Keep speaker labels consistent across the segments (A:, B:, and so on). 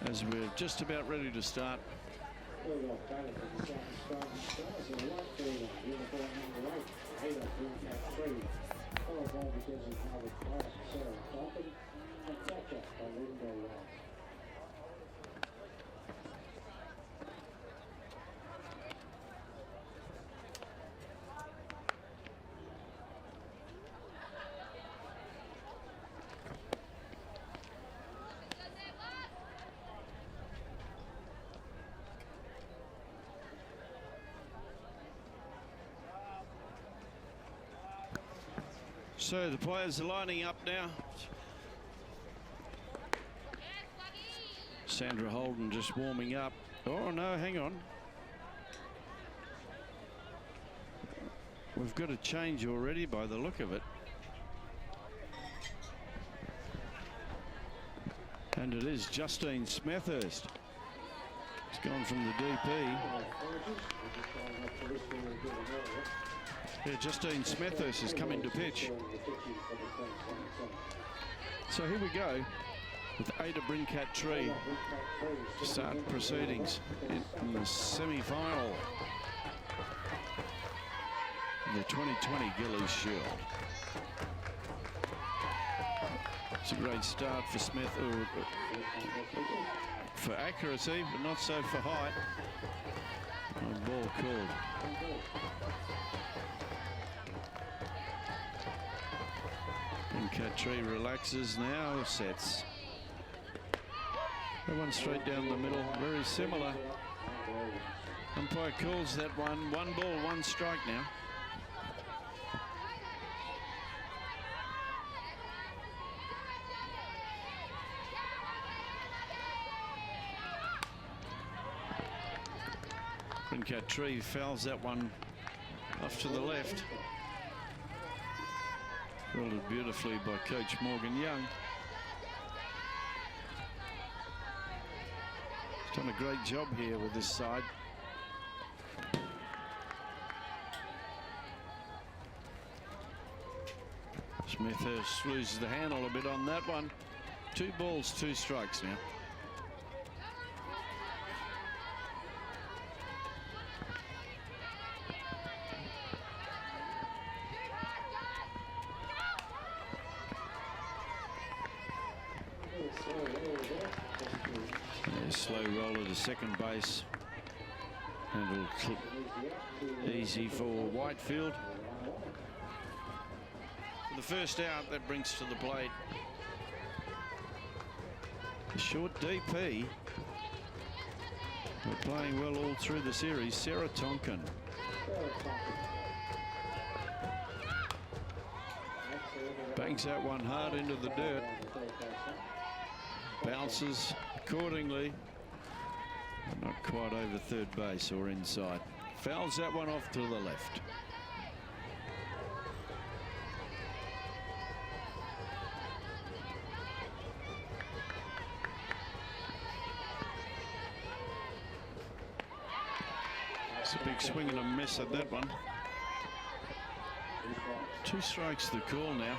A: as we're just about ready to start. So the players are lining up now. Sandra Holden just warming up. Oh no, hang on. We've got a change already by the look of it. And it is Justine Smith. It's gone from the DP. Yeah, Justine Smith is coming to pitch. So here we go with Ada Brincat-Tree to start proceedings in the semi-final of the 2020 Gillies Shield. It's a great start for Smith, for accuracy, but not so for height. A ball called. Brincat-Tree relaxes now, sets. That one straight down the middle, very similar. Umpire calls that one. 1 ball, 1 strike now. Brincat-Tree fouls that one off to the left. Fielded beautifully by Coach Morgan Young. He's done a great job here with this side. Smith loses the handle a bit on that one. 2 balls, 2 strikes now. Slow roller to second base. Handled easy for Whitefield. The first out, that brings to the plate a short DP. We're playing well all through the series. Sarah Tonkin. Bangs that one hard into the dirt. Bounces accordingly. Not quite over third base or inside. Fouls that one off to the left. It's a big swing and a miss at that one. 2 strikes the call now.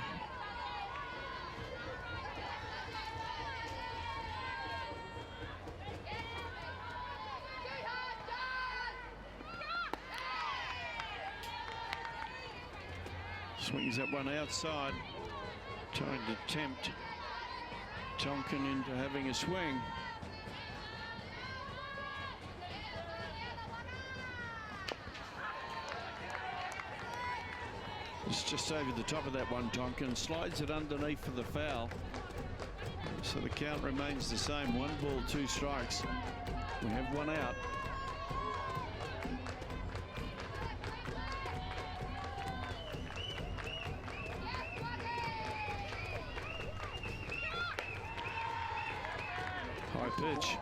A: Swings that one outside, trying to tempt Tonkin into having a swing. It's just over the top of that one. Tonkin slides it underneath for the foul. So the count remains the same. 1 ball, 2 strikes. We have 1 out. Pitch.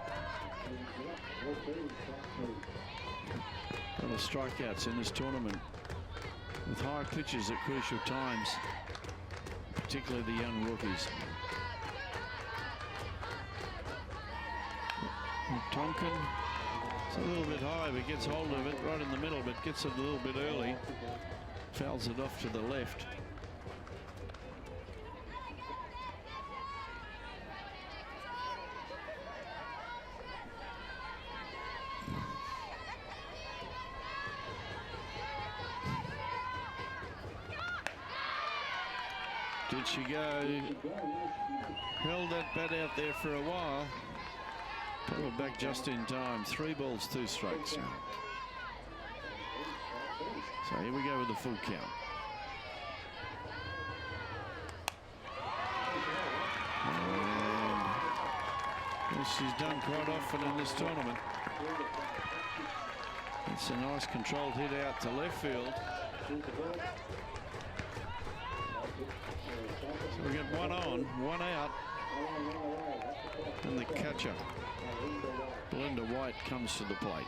A: A lot of strikeouts in this tournament with high pitches at crucial times, particularly the young rookies. Tonkin, it's a little bit high, but gets hold of it right in the middle, but gets it a little bit early. Fouls it off to the left. she go. Held that bat out there for a while. Pulled it back just in time. 3 balls, 2 strikes. So here we go with the full count. And as she's done quite often in this tournament. It's a nice controlled hit out to left field. So we get 1 on, 1 out. And the catcher, Belinda White, comes to the plate.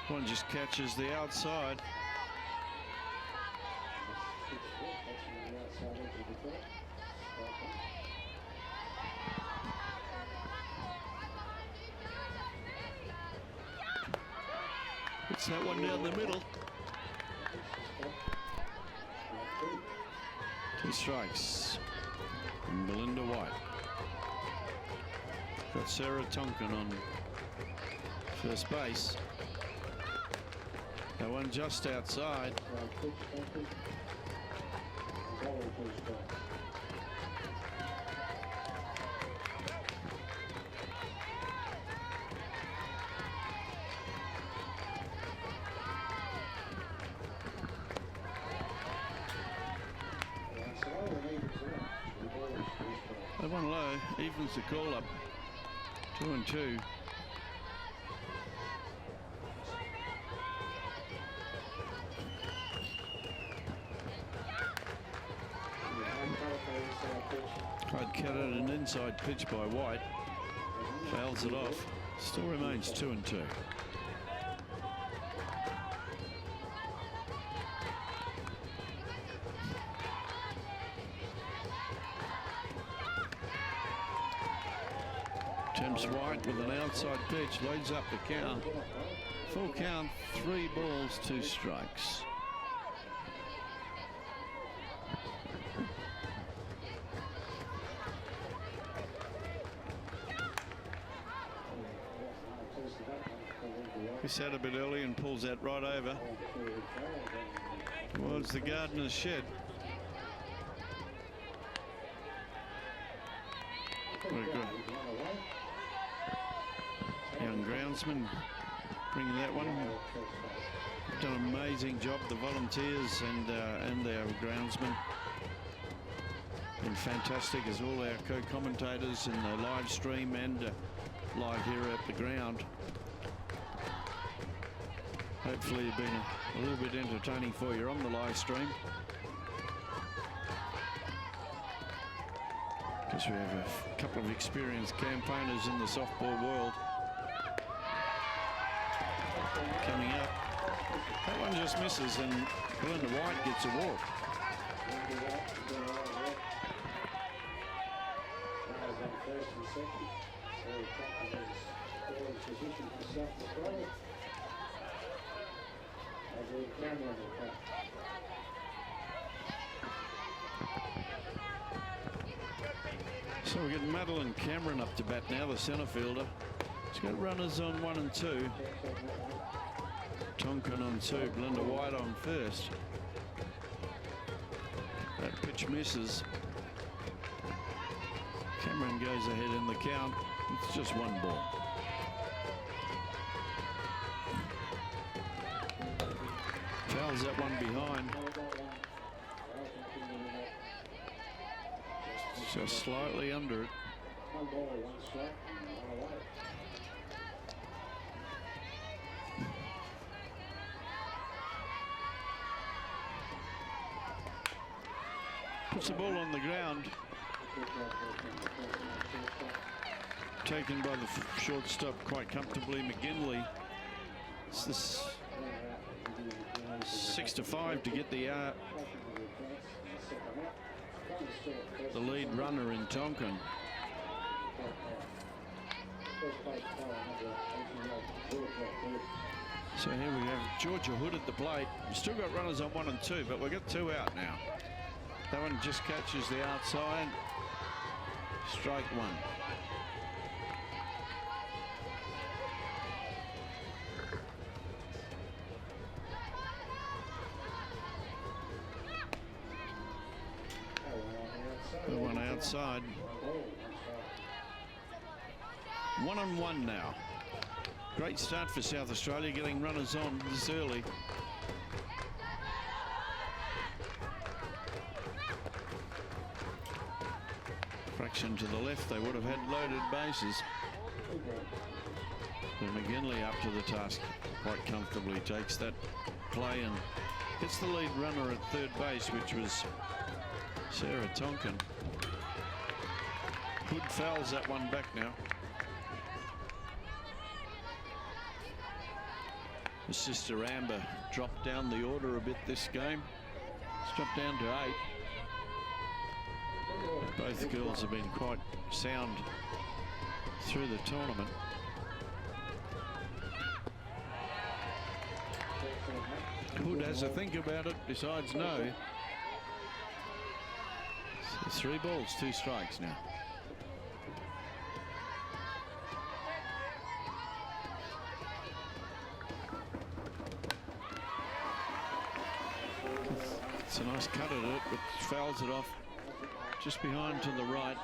A: One just catches the outside. It's that one down the middle. 2 strikes. And Belinda White. Got Sarah Tonkin on first base. That one just outside. That one low, evens the call up. 2-2. I'd cut out an inside pitch by White. Fouls it off. Still remains 2-2. Tim's White with an outside pitch leads up the count. Full count, 3 balls, 2 strikes. He's out a bit early and pulls that right over towards the gardener's shed. Very good. Young groundsman bringing that one. Done an amazing job, the volunteers and our groundsmen. Been fantastic as all our co-commentators in the live stream and live here at the ground. Hopefully it's been a little bit entertaining for you on the live stream. Because we have a couple of experienced campaigners in the softball world coming up. That one just misses and Belinda White gets a walk. So we're getting Madeleine Cameron up to bat now, the centre fielder. She's got runners on 1 and 2. Tonkin on 2, Belinda White on first. That pitch misses. Cameron goes ahead in the count. It's just 1 ball. Fouls that one behind. Just slightly under it. Puts the ball on the ground. Taken by the shortstop quite comfortably, McGinley. It's this 6-5 to get the lead runner in Tonkin. So here we have Georgia Hood at the plate. We've still got runners on 1 and 2, but we've got 2 out now. That one just catches the outside. Strike 1. The one outside. 1-on-1 now. Great start for South Australia, getting runners on this early. Fraction to the left, they would have had loaded bases. But McGinley up to the task quite comfortably, takes that play and gets the lead runner at third base, which was Sarah Tonkin. Hood fouls that one back now. His sister Amber dropped down the order a bit this game. It's dropped down to 8. Both girls have been quite sound through the tournament. Hood has a think about it, decides no. So 3 balls, 2 strikes now. It's a nice cut at it, but fouls it off just behind to the right.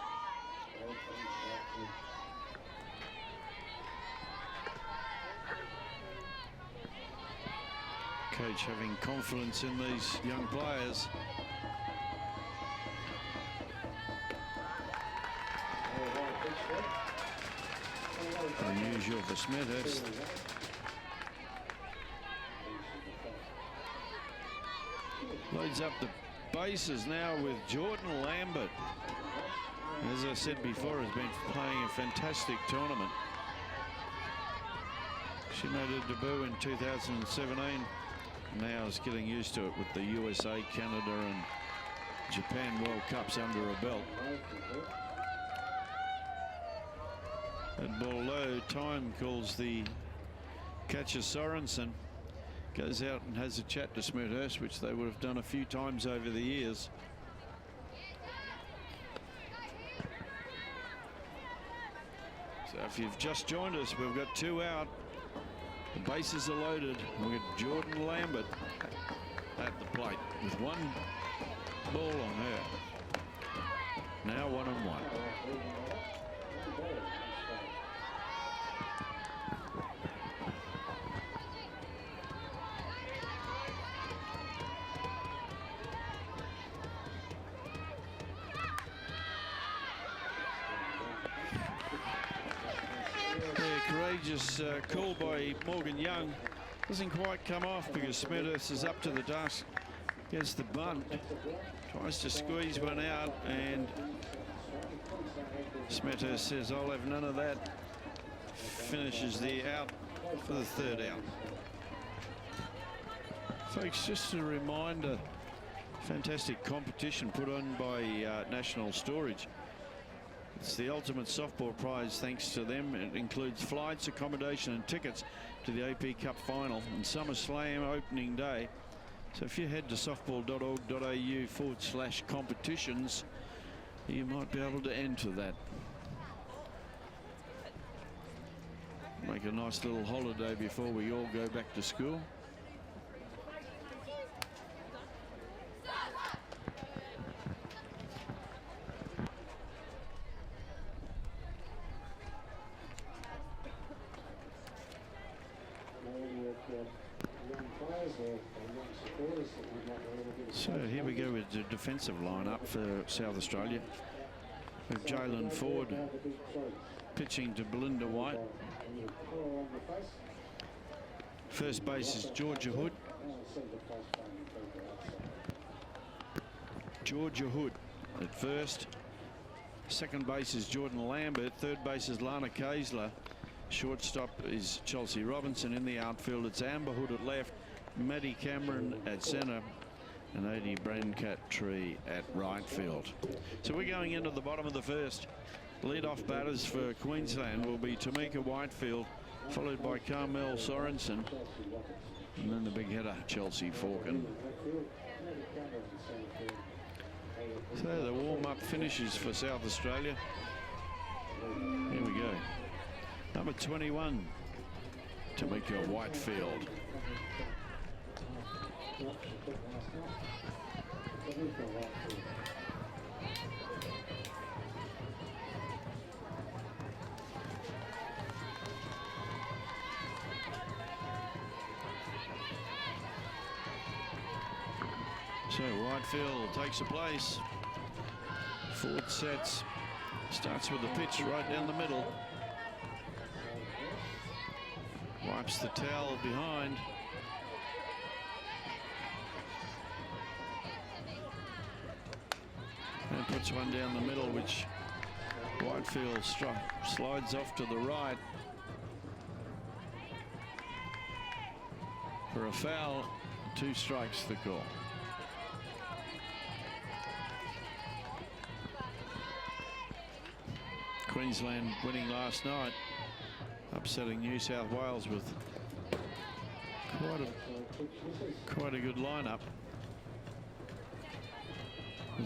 A: Coach having confidence in these young players. Unusual for Smithhurst. Loads up the bases now with Jordan Lambert. As I said before, has been playing a fantastic tournament. She made her debut in 2017. Now is getting used to it with the USA, Canada and Japan World Cups under her belt. And ball low, time calls the catcher Sorensen. Goes out and has a chat to Smithhurst, which they would have done a few times over the years. So if you've just joined us, we've got 2 out. The bases are loaded. We've got Jordan Lambert at the plate with 1 ball on her. Now 1-on-1. Courageous call by Morgan Young. Doesn't quite come off because Smithhurst is up to the task. Gets the bunt. Tries to squeeze one out, and Smithhurst says, "I'll have none of that." Finishes the out for the 3rd out. Folks, just a reminder, fantastic competition put on by National Storage. It's the ultimate softball prize thanks to them. It includes flights, accommodation and tickets to the AP Cup final and SummerSlam opening day. So if you head to softball.org.au/competitions, you might be able to enter that. Make a nice little holiday before we all go back to school. So here we go with the defensive lineup for South Australia. With Jalen Ford pitching to Belinda White. First base is Georgia Hood. Georgia Hood at first. Second base is Jordan Lambert. Third base is Lana Kaysler. Shortstop is Chelsea Robinson. In the outfield, it's Amber Hood at left, Madeleine Cameron at center, and Adi Brancattree at right field. So we're going into the bottom of the first. Lead-off batters for Queensland will be Tamika Whitefield, followed by Carmel Sorensen, and then the big hitter, Chelsea Forkin. So the warm-up finishes for South Australia. Here we go. Number 21, Tamika Whitefield. So Whitefield takes a place. Forward sets. Starts with the pitch right down the middle. Wipes the towel behind. And puts one down the middle, which Whitefield slides off to the right for a foul. 2 strikes the call. Queensland winning last night, upsetting New South Wales with quite a good lineup. New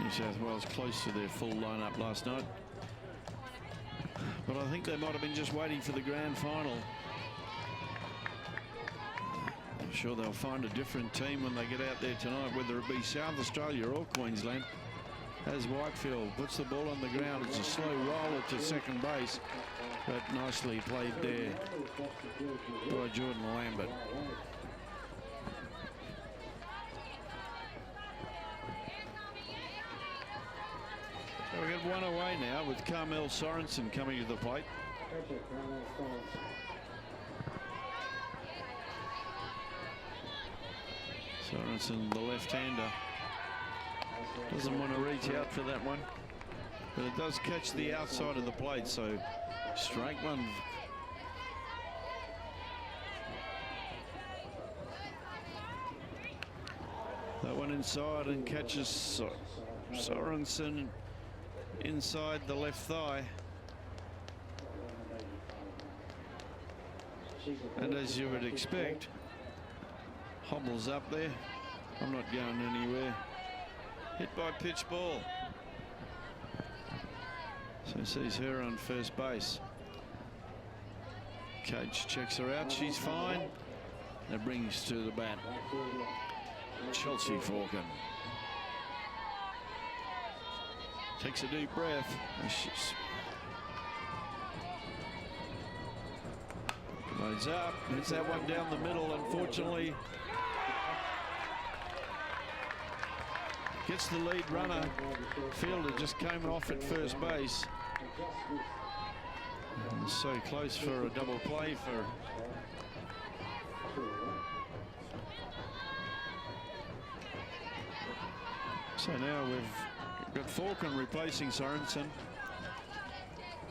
A: South Wales close to their full lineup last night, but I think they might have been just waiting for the grand final. I'm sure they'll find a different team when they get out there tonight, whether it be South Australia or Queensland. As Whitefield puts the ball on the ground, it's a slow roller to second base, but nicely played there by Jordan Lambert. So we get one away now with Carmel Sorensen coming to the plate. Sorensen, the left-hander, doesn't want to reach out for that one, but it does catch the outside of the plate, so strike one. That one inside and catches Sorensen inside the left thigh. And as you would expect, hobbles up there. I'm not going anywhere. Hit by pitch ball. So sees her on first base. Cage checks her out. She's fine. That brings to the bat Chelsea Forkin. Takes a deep breath. Loads up. Hits that one down the middle. Unfortunately, gets the lead runner. Fielder just came off at first base. And so close for a double play for so now we've got Forkin replacing Sorensen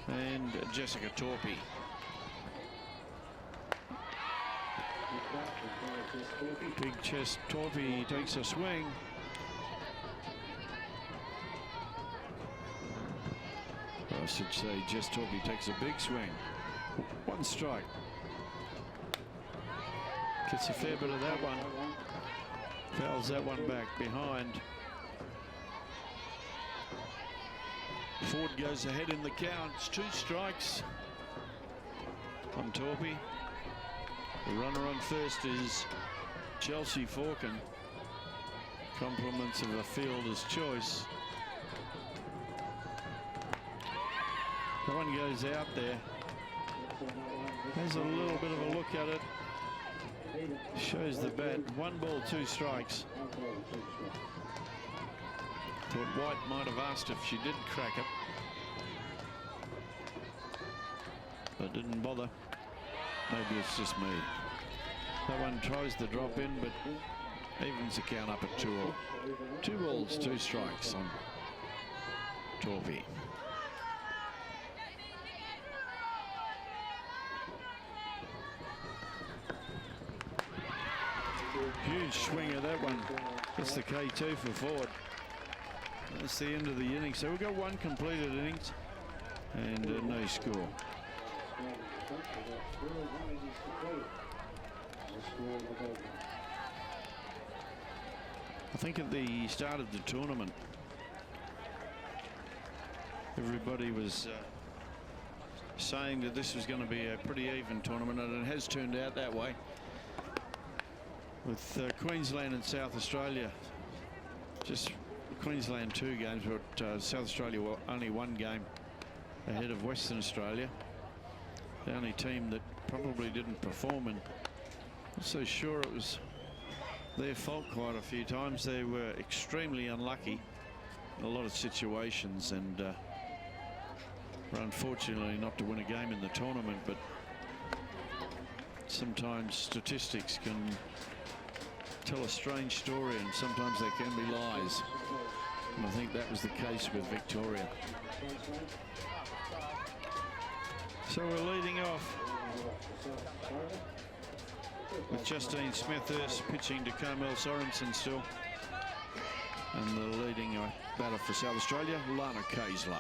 A: and Jessica Torpey. Big chest Torpey takes a swing. I should say Jess Torpey takes a big swing. 1 strike. Gets a fair bit of that one. Fouls that one back behind. Ford goes ahead in the count. It's 2 strikes on Torpey. The runner on first is Chelsea Forkin. Compliments of a fielder's choice. The one goes out there. Has a little bit of a look at it. Shows the bat. 1 ball, 2 strikes. Thought White might have asked if she did crack it, but didn't bother. Maybe it's just me. That one tries the drop in, but evens the count up at 2-all. 2 balls, 2 strikes on Torpey. Huge swing of that one. That's the K2 for Ford. That's the end of the inning. So we've got 1 completed innings and no score. I think at the start of the tournament, everybody was saying that this was going to be a pretty even tournament, and it has turned out that way. With Queensland and South Australia, just Queensland 2 games, but South Australia were only 1 game ahead of Western Australia. The only team that probably didn't perform, and not so sure it was their fault quite a few times. They were extremely unlucky in a lot of situations, and were unfortunately not to win a game in the tournament. But sometimes statistics can tell a strange story, and sometimes they can be lies. And I think that was the case with Victoria. So we're leading off with Justine Smith pitching to Carmel Sorensen still. And the leading batter for South Australia, Lana Kaysler.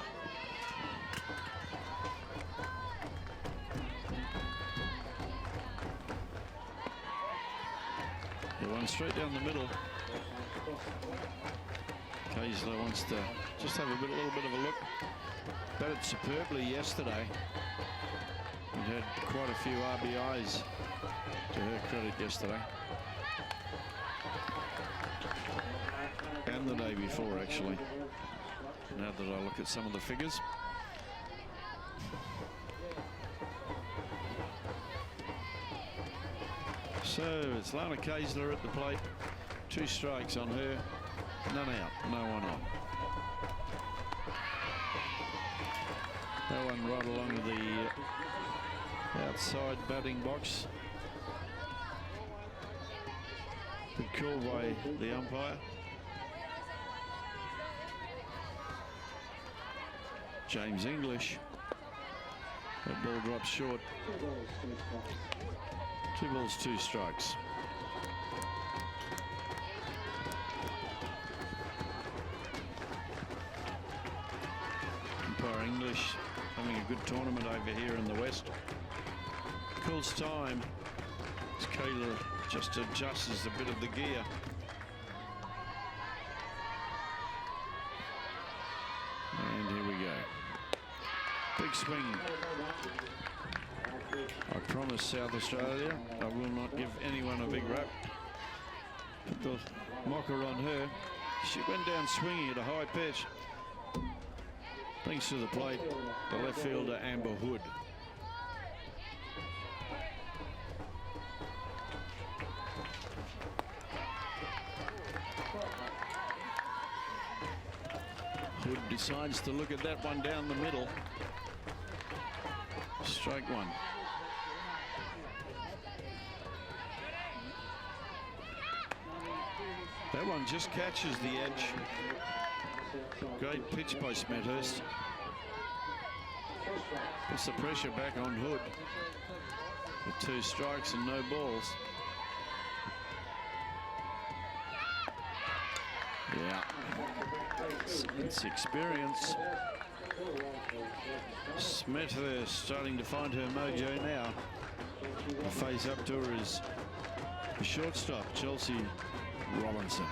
A: The one straight down the middle. Kaysler wants to just have a little bit of a look. Batted superbly yesterday. And had quite a few RBIs to her credit yesterday. And the day before, actually. Now that I look at some of the figures. So it's Lana Kaysler at the plate. 2 strikes on her. None out. No one on. That one right along the outside batting box. Good call by the umpire. James English. That ball drops short. 2 balls, 2 strikes. Umpire English having a good tournament over here in the West. Calls time as Kaysler just adjusts a bit of the gear. And here we go. Big swing. I promise South Australia I will not give anyone a big rap. Put the mocker on her. She went down swinging at a high pitch. Brings to the plate the left fielder Amber Hood. Hood decides to look at that one down the middle. Strike one. That one just catches the edge. Great pitch by Smethurst. Puts the pressure back on Hood. With 2 strikes and no balls. Yeah. It's experience. Smethurst starting to find her mojo now. The face up to her is the shortstop, Chelsea Robinson.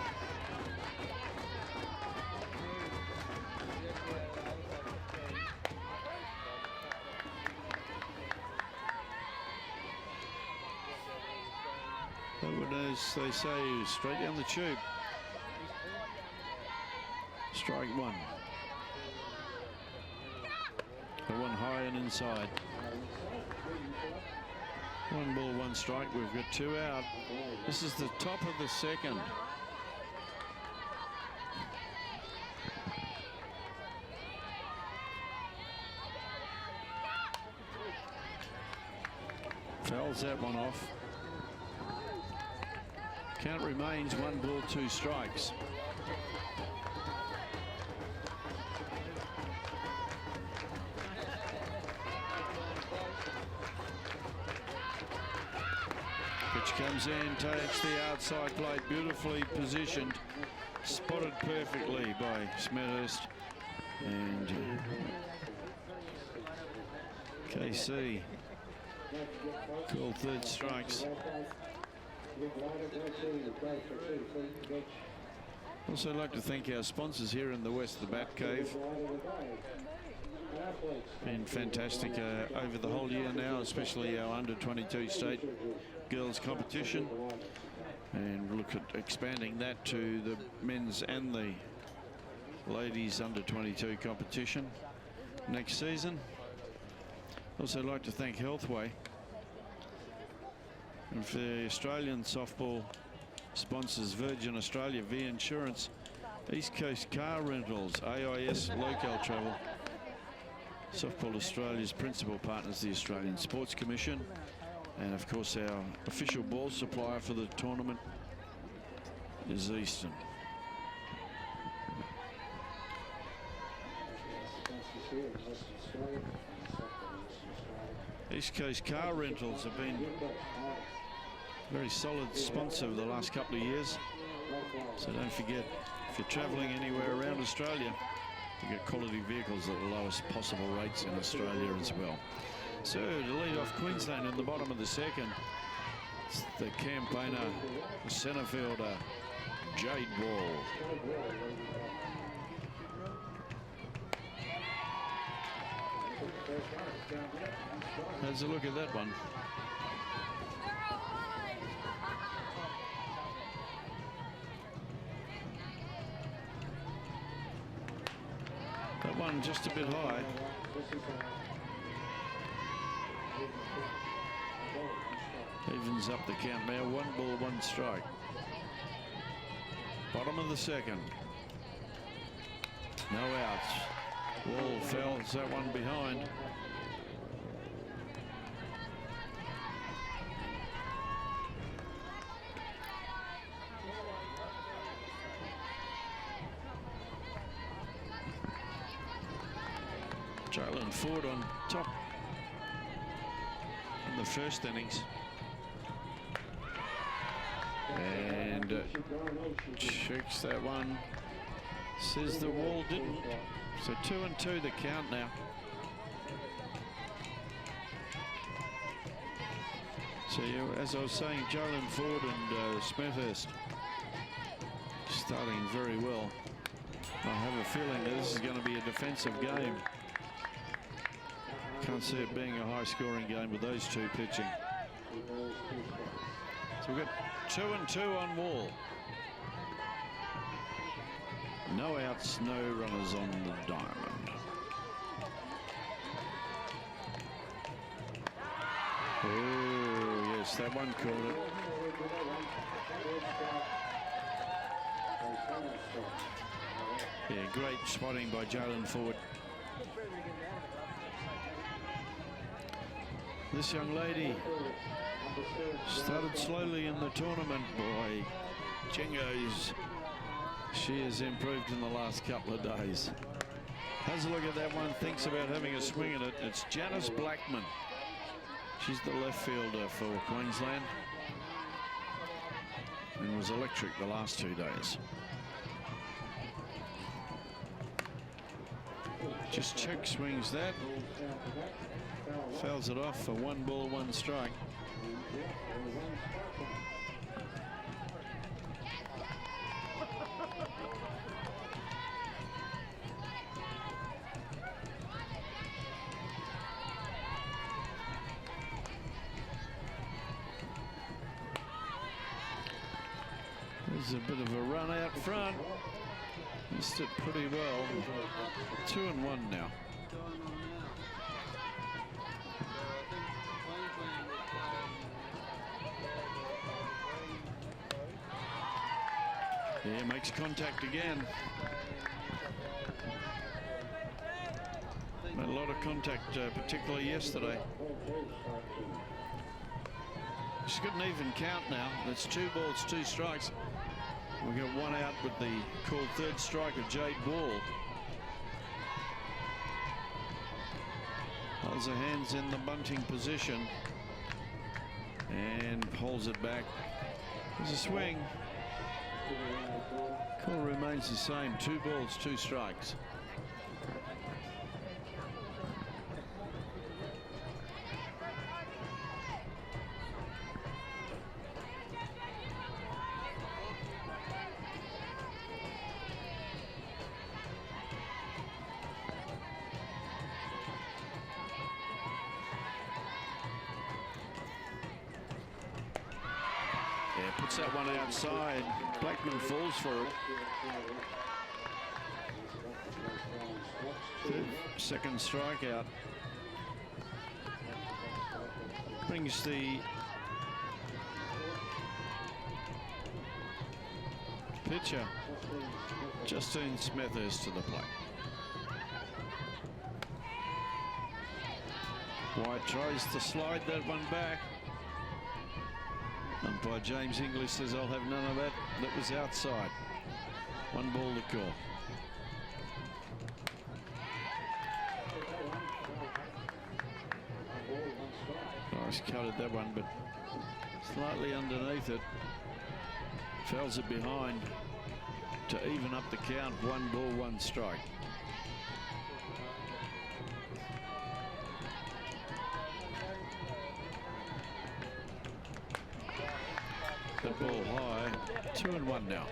A: That would, as they say, straight down the tube. Strike one. The one high and inside. 1 ball, 1 strike. We've got 2 out. This is the top of the second. Fouls that one off. Count remains 1 ball, 2 strikes. Pitch comes in, takes the outside plate, beautifully positioned, spotted perfectly by Smethurst, and KC called 3rd strikes. Also like to thank our sponsors here in the West, the Bat Cave. Been fantastic over the whole year now, especially our under-22 state girls competition, and look at expanding that to the men's and the ladies under-22 competition next season. Also like to thank Healthway, and for the Australian softball Sponsors Virgin Australia, V Insurance, East Coast Car Rentals, AIS Local Travel. Softball Australia's principal partners, the Australian Sports Commission, and of course our official ball supplier for the tournament is Eastern. East Coast Car Rentals have been a very solid sponsor over the last couple of years. So don't forget, if you're traveling anywhere around Australia, you get quality vehicles at the lowest possible rates in Australia as well. So to lead off Queensland in the bottom of the second, it's the campaigner, the centre fielder, Jade Wall. Let's a look at that one. That one just a bit high. Evens up the count now. 1 ball, 1 strike. Bottom of the second. No outs. Wall fouls that one behind. Jalen Ford on top in the first innings. And checks that one. Says the Wall didn't. So 2-2 the count now. So as I was saying, Jalen Ford and Smethurst starting very well. I have a feeling that this is going to be a defensive game. Can't see it being a high-scoring game with those two pitching. So we've got 2-2 on Wall. No outs, no runners on the diamond. Oh, yes, that one caught it. Yeah, great spotting by Jalen Ford. This young lady started slowly in the tournament. Boy, Jingo's, she has improved in the last couple of days. Has a look at that one, thinks about having a swing at it. It's Janice Blackmon. She's the left fielder for Queensland and was electric the last 2 days. Just check swings that. Fouls it off for 1 ball, 1 strike. There's a bit of a run out front. Missed it pretty well. 2-1 now. Yeah, makes contact again. Made a lot of contact, particularly yesterday. She's got an even count now. That's 2 balls, 2 strikes. We got 1 out with the called 3rd strike of Jade Wall. Holds her hands in the bunting position and holds it back. There's a swing. Call remains the same. 2 balls, 2 strikes. Yeah, puts that one outside. Blackmon falls for it. 2nd strikeout. Brings the pitcher, Justine Smith, is to the plate. White tries to slide that one back. Umpire James English says, I'll have none of that. That was outside. 1 ball to call. Nice cut at that one, but slightly underneath it. Fouls it behind to even up the count. 1 ball, 1 strike. The ball high, 2-1 now.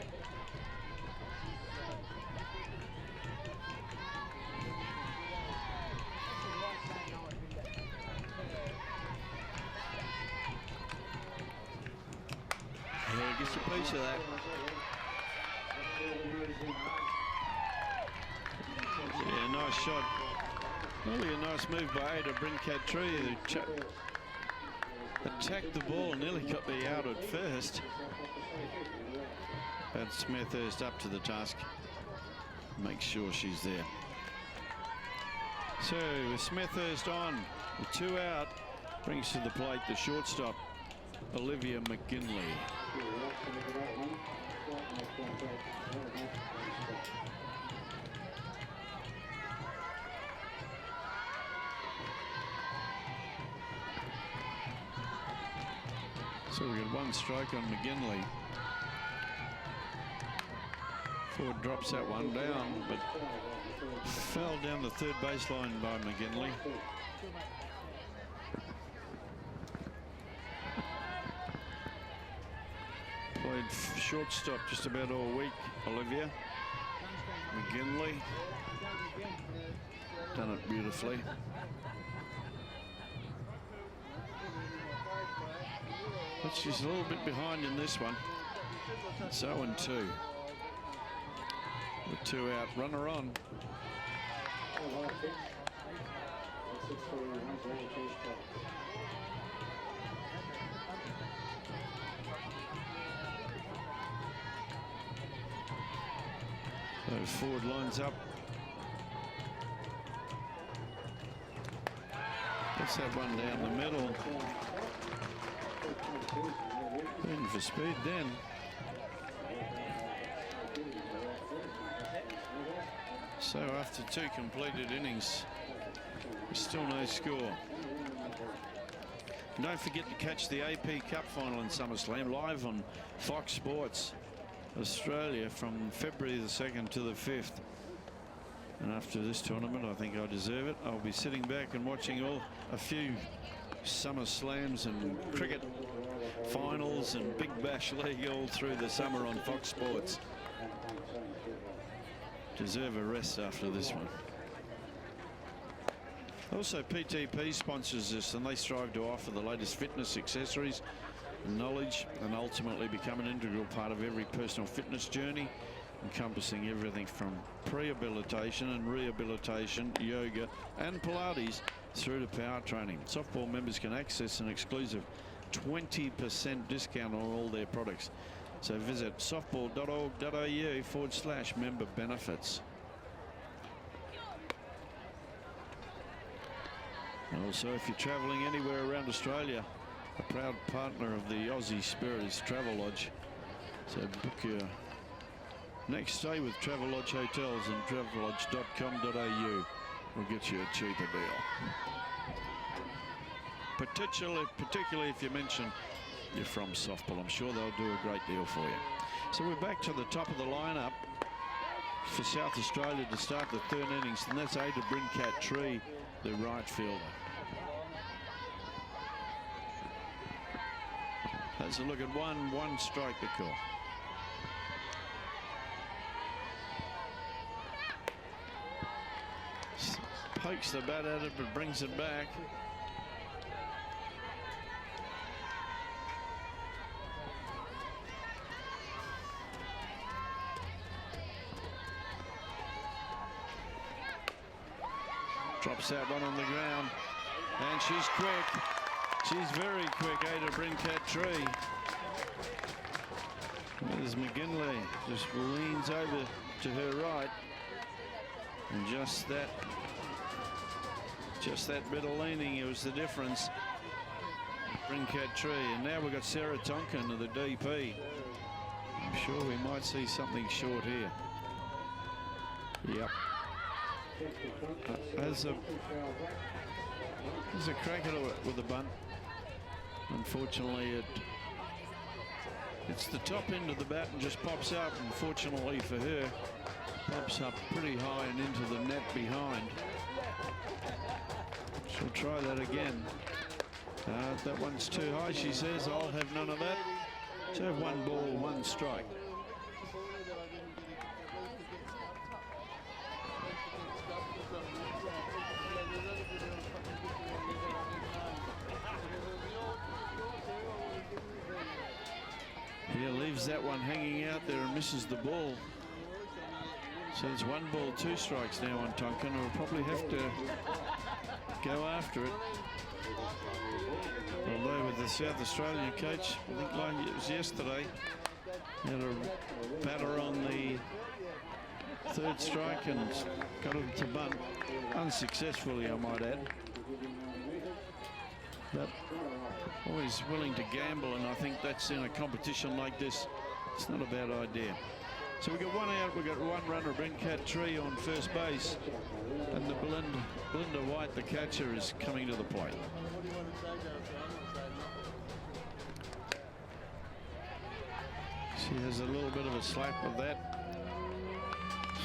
A: Yeah, gets a piece of that. Yeah, nice shot. Really a nice move by Ada Brincat-Tree. Attacked the ball, nearly got the out at first. But Smithhurst up to the task. Make sure she's there. So with Smithhurst on, with 2 out, brings to the plate the shortstop, Olivia McGinley. So we got 1 strike on McGinley. Ford drops that one down, but fell down the 3rd baseline by McGinley. Played shortstop just about all week, Olivia McGinley. Done it beautifully. But she's a little bit behind in this one. It's 0-2. With 2 out, runner on. So Ford lines up. Puts that one down the middle. In for speed then. So after 2 completed innings, still no score. And don't forget to catch the AP Cup final in SummerSlam live on Fox Sports Australia from February the 2nd to the 5th. And after this tournament, I think I deserve it. I'll be sitting back and watching a few Summer Slams and cricket finals and Big Bash League all through the summer on Fox Sports. Deserve a rest after this one. Also, PTP sponsors this, and they strive to offer the latest fitness accessories and knowledge, and ultimately become an integral part of every personal fitness journey, encompassing everything from prehabilitation and rehabilitation, yoga and Pilates through to power training. Softball members can access an exclusive 20% discount on all their products. So visit softball.org.au/member benefits. And also, if you're traveling anywhere around Australia, a proud partner of the Aussie Spirit is Travelodge. So book your next stay with Travelodge Hotels and travelodge.com.au will get you a cheaper deal. Particularly if you mention you're from softball. I'm sure they'll do a great deal for you. So we're back to the top of the lineup for South Australia to start the 3rd innings, and that's Ada Brincat-Tree, the right fielder. Let's look at 1 strike to call. Pokes the bat at it, but brings it back. Drops that one on the ground, and she's quick. She's very quick, Ada Brincat-Tree. As McGinley just leans over to her right, and just that bit of leaning, it was the difference. Brincat Tree, and now we've got Sarah Tonkin of the DP. I'm sure we might see something short here. Yep. There's a crack at it with the bunt. Unfortunately, it's the top end of the bat and just pops up. Unfortunately for her, pops up pretty high and into the net behind. She'll try that again. That one's too high, she says. I'll have none of that. So have 1 ball, 1 strike. He leaves that one hanging out there and misses the ball. So it's 1 ball, 2 strikes now on Tonkin. We'll probably have to go after it. Although with the South Australian coach, I think like it was yesterday, had a batter on the 3rd strike and got him to bunt unsuccessfully, I might add. But always willing to gamble, and I think that's in a competition like this, it's not a bad idea. So we got 1 out, we got 1 runner, Brincat Tree on first base, and the Belinda White, the catcher, is coming to the plate. She has a little bit of a slap with that.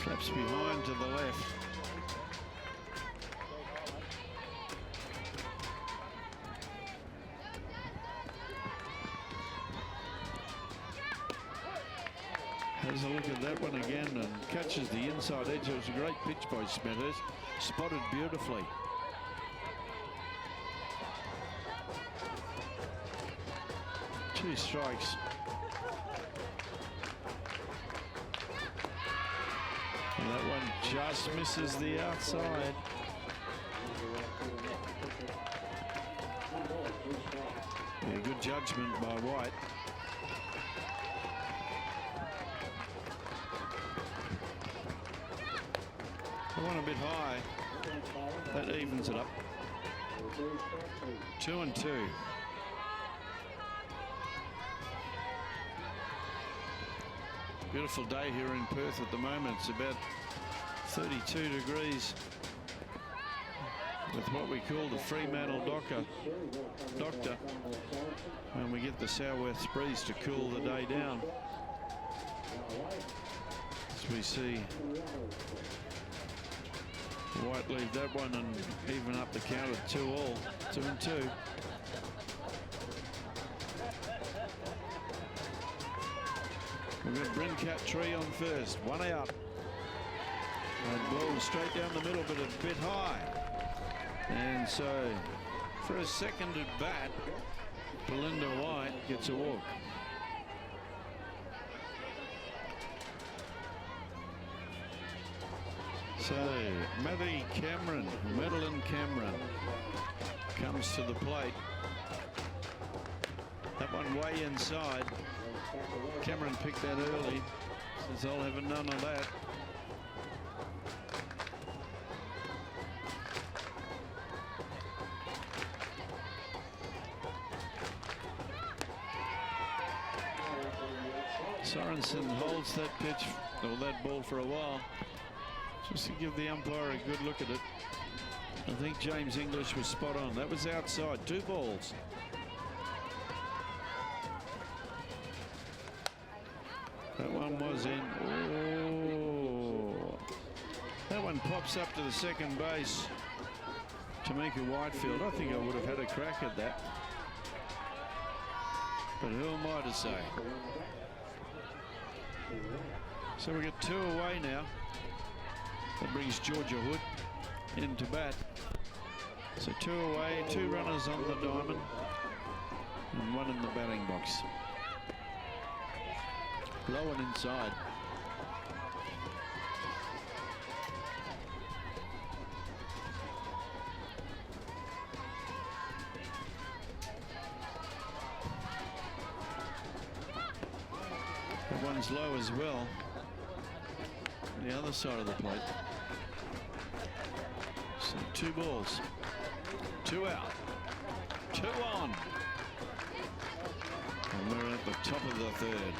A: Slaps behind to the left. Has a look at that one again and catches the inside edge. It was a great pitch by Smithers. Spotted beautifully. Two strikes. And that one just misses the outside. Yeah, good judgment by White. That one a bit high. That evens it up. 2-2. Beautiful day here in Perth at the moment. It's about 32 degrees with what we call the Fremantle Doctor, when we get the southwest breeze to cool the day down. As we see White leave that one and even up the count at 2-2. 2-2. We've got Brincat Tree on first. 1 out. And ball straight down the middle, but a bit high. And so for a second at bat, Belinda White gets a walk. So Madeleine Cameron comes to the plate. That one way inside. Cameron picked that early. Says I'll have none of that. Sorensen holds that pitch or that ball for a while, just to give the umpire a good look at it. I think James English was spot on. That was outside. 2 balls. That one was in. Oh. That one pops up to the second base. Tamika Whitefield. I think I would have had a crack at that. But who am I to say? So we get 2 away now. That brings Georgia Hood into bat. So 2 away, 2 runners on the diamond, and 1 in the batting box. Low and inside. That one runs low as well. The other side of the plate. So 2 balls, 2 out, 2 on. And we're at the top of the 3rd.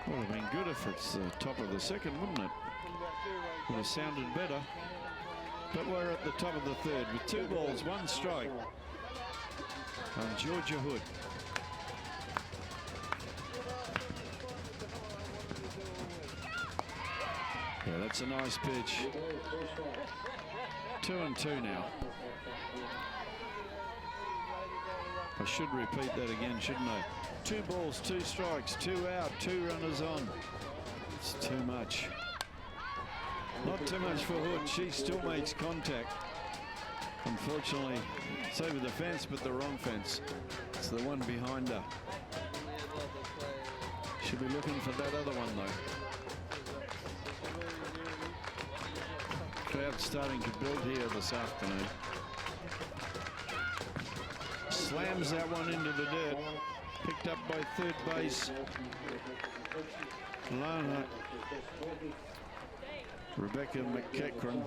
A: Would have been good if it's the top of the 2nd, wouldn't it? Would have sounded better. But we're at the top of the 3rd with 2 balls, 1 strike on Georgia Hood. Yeah, that's a nice pitch. 2-2 now. I should repeat that again, shouldn't I? 2 balls, 2 strikes, 2 out, 2 runners on. It's too much. Not too much for Hood. She still makes contact. Unfortunately, it's over the fence, but the wrong fence. It's the one behind her. She'll be looking for that other one, though. Crowd starting to build here this afternoon. Slams that one into the dirt. Picked up by 3rd base. Lana. Rebecca McEachran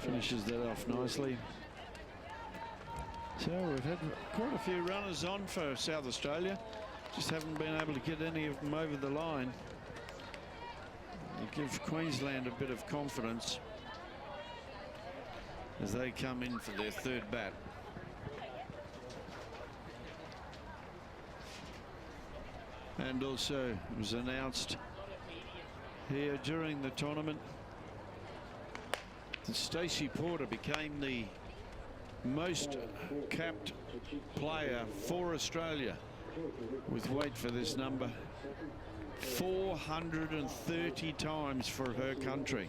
A: finishes that off nicely. So we've had quite a few runners on for South Australia. Just haven't been able to get any of them over the line. They give Queensland a bit of confidence as they come in for their 3rd bat. And also it was announced here during the tournament that Stacy Porter became the most capped player for Australia with, wait for this number, 430 times for her country.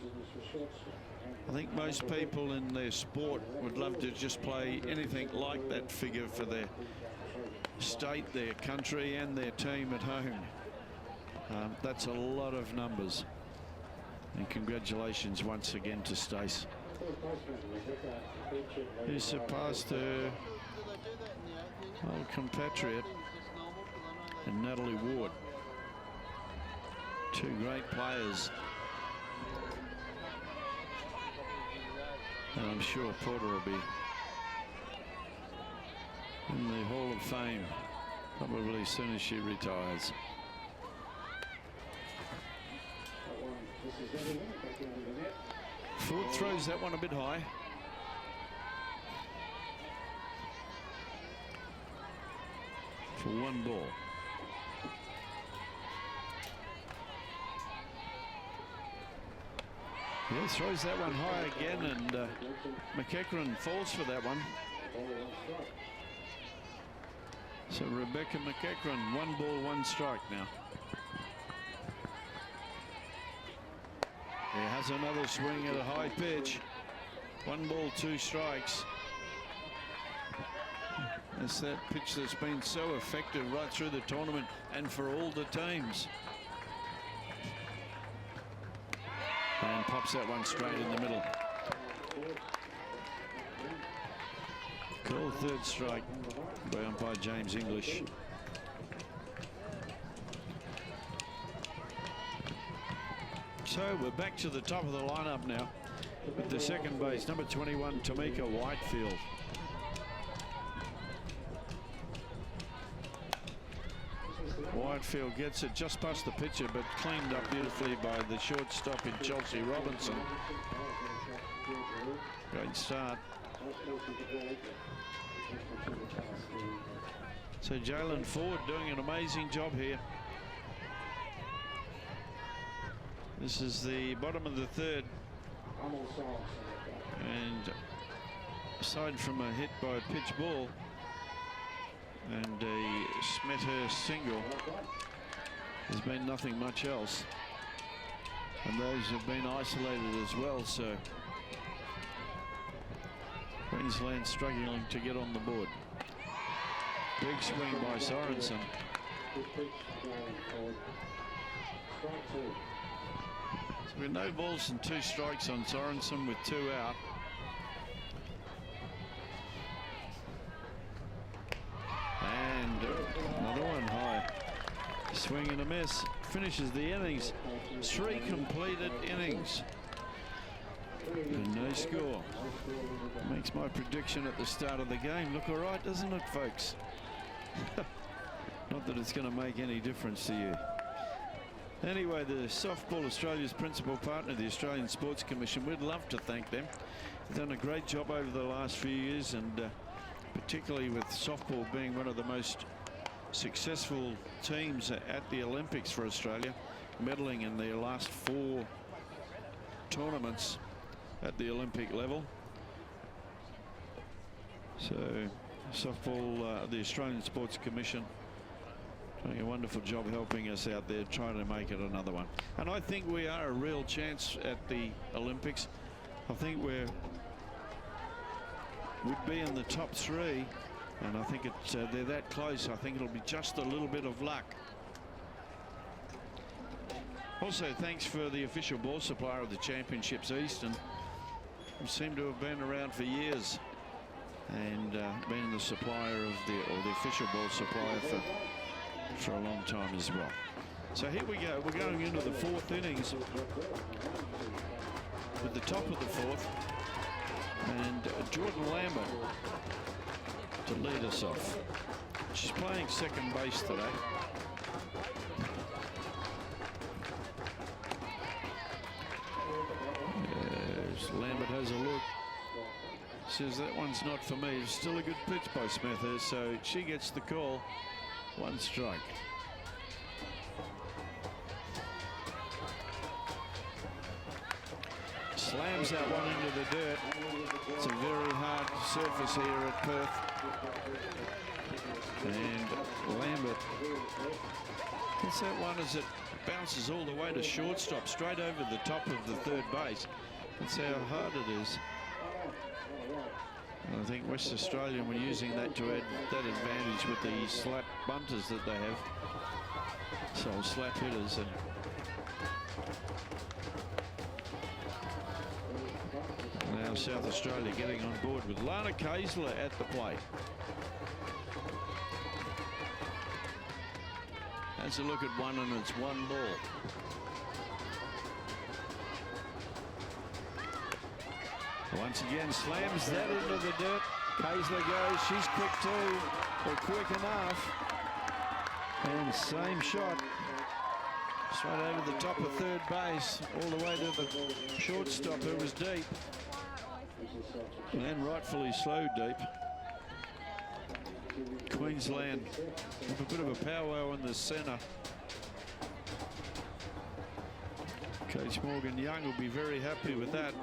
A: I think most people in their sport would love to just play anything like that figure for their state, their country and their team at home. That's a lot of numbers. And congratulations once again to Stace, who surpassed her old compatriot and Natalie Ward. 2 great players. And I'm sure Porter will be in the Hall of Fame probably as soon as she retires. Ford throws that one a bit high. For 1 ball. Yeah, throws that one high again, and McEachran falls for that one. So Rebecca McEachran, 1 ball, 1 strike now. He has another swing at a high pitch. 1 ball, 2 strikes. It's that pitch that's been so effective right through the tournament and for all the teams. And pops that one straight in the middle. Called 3rd strike by umpire James English. So we're back to the top of the lineup now with the 2nd base, number 21, Tamika Whitefield. Whitefield gets it just past the pitcher, but cleaned up beautifully by the shortstop in Chelsea Robinson. Great start. So Jalen Ford doing an amazing job here. This is the bottom of the 3rd. And aside from a hit by a pitch ball and a Smithhurst single, there's been nothing much else. And those have been isolated as well, so Queensland struggling to get on the board. Big swing by Sorensen. So with no balls and 2 strikes on Sorensen with 2 out. Swing and a miss. Finishes the innings. 3 completed innings. And no score. Makes my prediction at the start of the game look all right, doesn't it, folks? Not that it's going to make any difference to you. Anyway, the Softball Australia's principal partner, the Australian Sports Commission, we'd love to thank them. They've done a great job over the last few years, and particularly with softball being one of the most successful teams at the Olympics for Australia, medaling in their last 4 tournaments at the Olympic level. So softball, the Australian Sports Commission, doing a wonderful job helping us out there, trying to make it another one. And I think we are a real chance at the Olympics. I think we'd be in the top 3, and I think they're that close. I think it'll be just a little bit of luck. Also, thanks for the official ball supplier of the championships, Eastern, who seem to have been around for years and been the supplier of the official ball supplier for a long time as well. So here we go. We're going into the 4th innings with the top of the 4th, and Jordan Lambert to lead us off. She's playing second base today. Yes, Lambert has a look. Says that one's not for me. It's still a good pitch by Smith here, so she gets the call. 1 strike. Slams that one into the dirt. It's a very hard surface here at Perth. And Lambert hits that one as it bounces all the way to shortstop, straight over the top of the 3rd base. That's how hard it is. And I think West Australia were using that to add that advantage with the slap bunters that they have. So slap hitters. And now South Australia getting on board with Lana Kaisler at the plate. Has a look at one, and it's 1 ball. Once again, slams that into the dirt. Kaisler goes. She's quick too, or quick enough. And same shot. Straight over the top of 3rd base, all the way to the shortstop, who was deep. And rightfully slow deep. Queensland with a bit of a powwow in the centre. Coach Morgan Young will be very happy with that.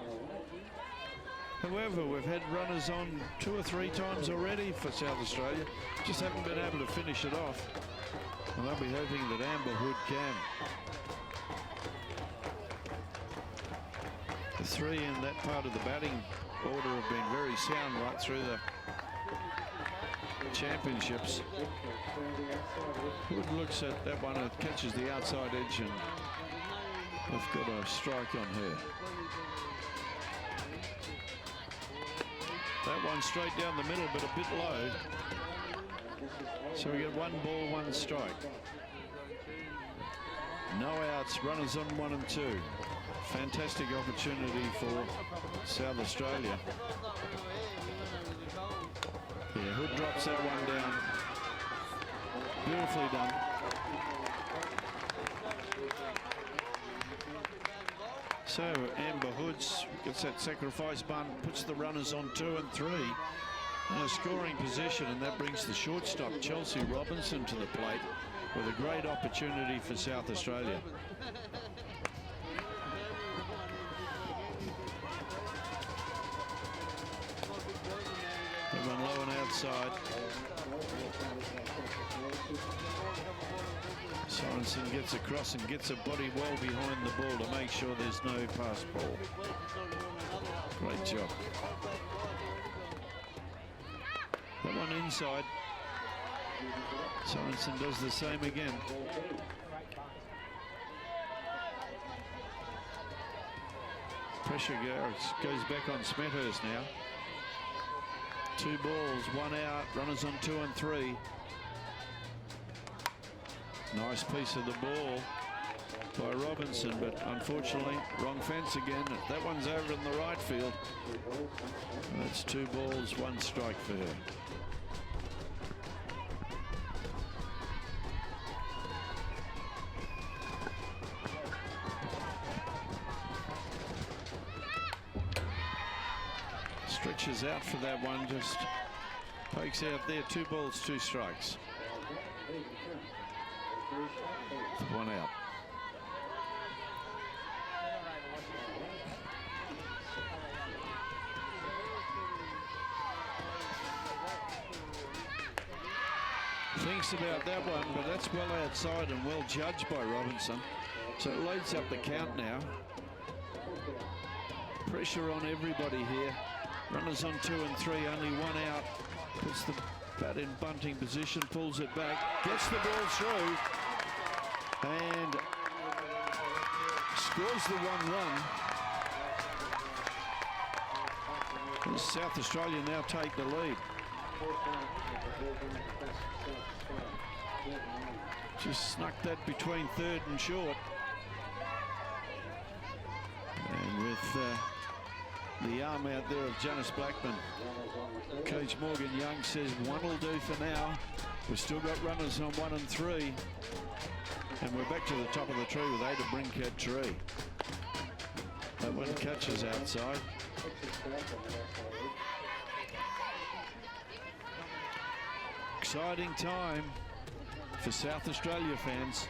A: However, we've had runners on 2 or 3 times already for South Australia. Just haven't been able to finish it off. And they'll be hoping that Amber Hood can. The 3 in that part of the batting order have been very sound right through the championships. Hood looks at that one, it catches the outside edge, and we've got a strike on her. That one straight down the middle, but a bit low. So we get 1 ball, 1 strike. No outs, runners on 1 and 2. Fantastic opportunity for South Australia. Yeah, Hood drops that one down. Beautifully done. So Amber Hoods gets that sacrifice bunt, puts the runners on 2 and 3 in a scoring position, and that brings the shortstop Chelsea Robinson to the plate with a great opportunity for South Australia. Everyone low and outside. Sorensen gets across and gets a body well behind the ball to make sure there's no pass ball. Great job. That one inside. Sorensen does the same again. Pressure goes back on Smethurst now. 2 balls, 1 out, runners on 2 and 3. Nice piece of the ball by Robinson, but unfortunately wrong fence again. That one's over in the right field. That's 2 balls, 1 strike for her. Stretches out for that one, just pokes out there. 2 balls, 2 strikes. 1 out. Thinks about that one, but that's well outside and well judged by Robinson. So it leads up the count now. Pressure on everybody here. Runners on 2 and 3, only 1 out. Puts the bat in bunting position, pulls it back, gets the ball through, and scores the 1 run. South Australia now take the lead. Just snuck that between third and short. And with the arm out there of Janice Blackmon, Coach Morgan Young says 1 will do for now. We've still got runners on 1 and 3. And we're back to the top of the tree with Ada Brinket Tree. That one catches outside. Exciting time for South Australia fans.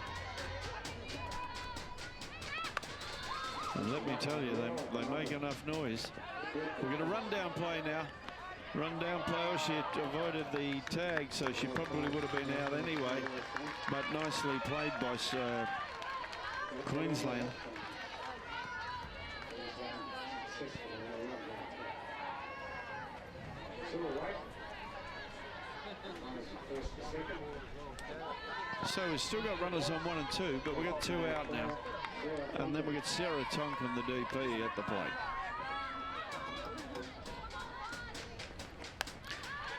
A: And let me tell you, they make enough noise. We're going to run down play now. Run down play. Oh, she avoided the tag, so she probably would have been out anyway. But nicely played by Queensland. So we've still got runners on 1 and 2, but we've got 2 out now. And then we get Sarah Tonkin, the DP, at the plate.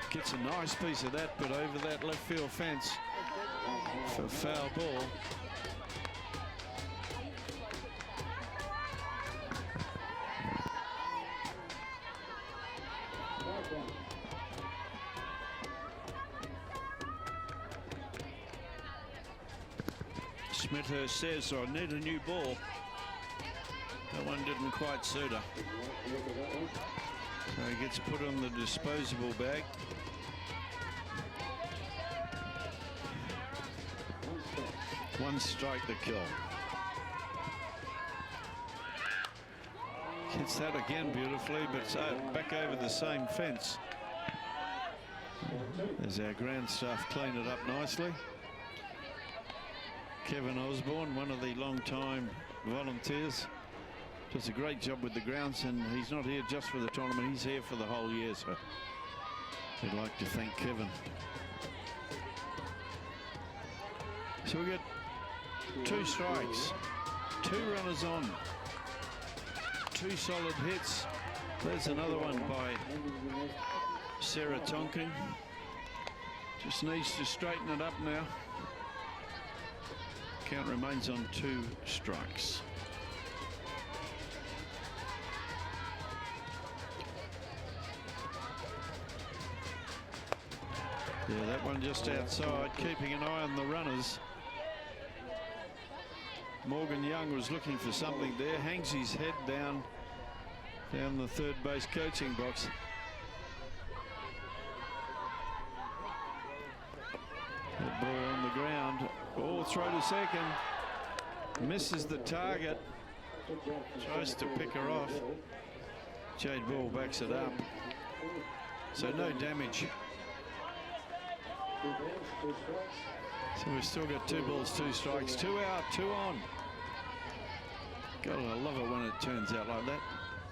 A: Gets a nice piece of that, but over that left field fence for foul ball. Smithhurst says, I need a new ball. That one didn't quite suit her. So he gets put on the disposable bag. One strike to kill. Hits that again beautifully, but it's back over the same fence. There's our ground staff clean it up nicely. Kevin Osborne, one of the long-time volunteers, does a great job with the grounds, and he's not here just for the tournament, he's here for the whole year, so we'd like to thank Kevin. So we get 2 strikes, 2 runners on, 2 solid hits. There's another one by Sarah Tonkin. Just needs to straighten it up now. Count remains on 2 strikes. Yeah, that one just outside, keeping an eye on the runners. Morgan Young was looking for something there, hangs his head down the third base coaching box. The ball on the ground. Ball throw to second. Misses the target. Tries to pick her off. Jade Ball backs it up. So no damage. So we've still got 2 balls, 2 strikes. 2 out, 2 on. God, I love it when it turns out like that.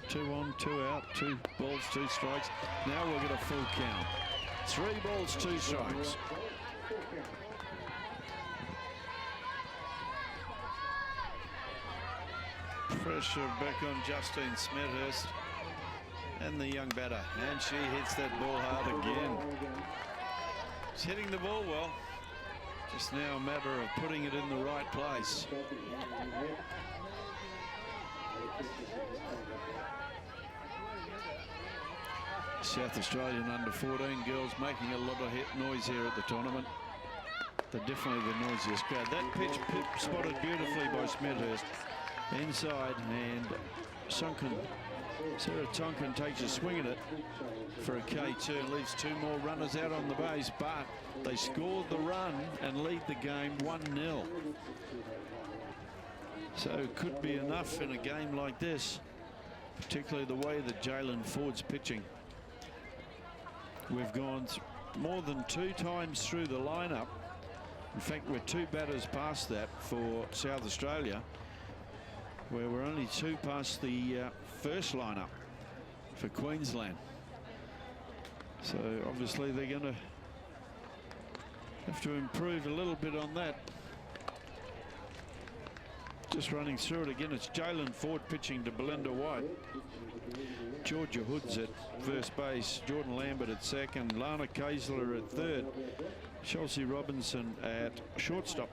A: 2 on, 2 out, 2 balls, 2 strikes. Now we'll get a full count. 3 balls, 2 strikes. Pressure back on Justine Smith and the young batter, and she hits that ball hard again. She's hitting the ball well. Just now a matter of putting it in the right place. South Australian under-14 girls making a lot of noise here at the tournament. They're definitely the noisiest crowd. That pitch spotted beautifully by Smithhurst. Inside, and Sarah Tonkin takes a swing at it for a K2. Leaves two more runners out on the base, but they scored the run and lead the game 1-0. So it could be enough in a game like this, particularly the way that Jalen Ford's pitching. We've gone more than 2 times through the lineup. In fact, we're 2 batters past that for South Australia, where we're only 2 past the first lineup for Queensland. So obviously they're going to have to improve a little bit on that. Just running through it again, it's Jalen Ford pitching to Belinda White. Georgia Hood's at first base, Jordan Lambert at second, Lana Kaisler at third, Chelsea Robinson at shortstop.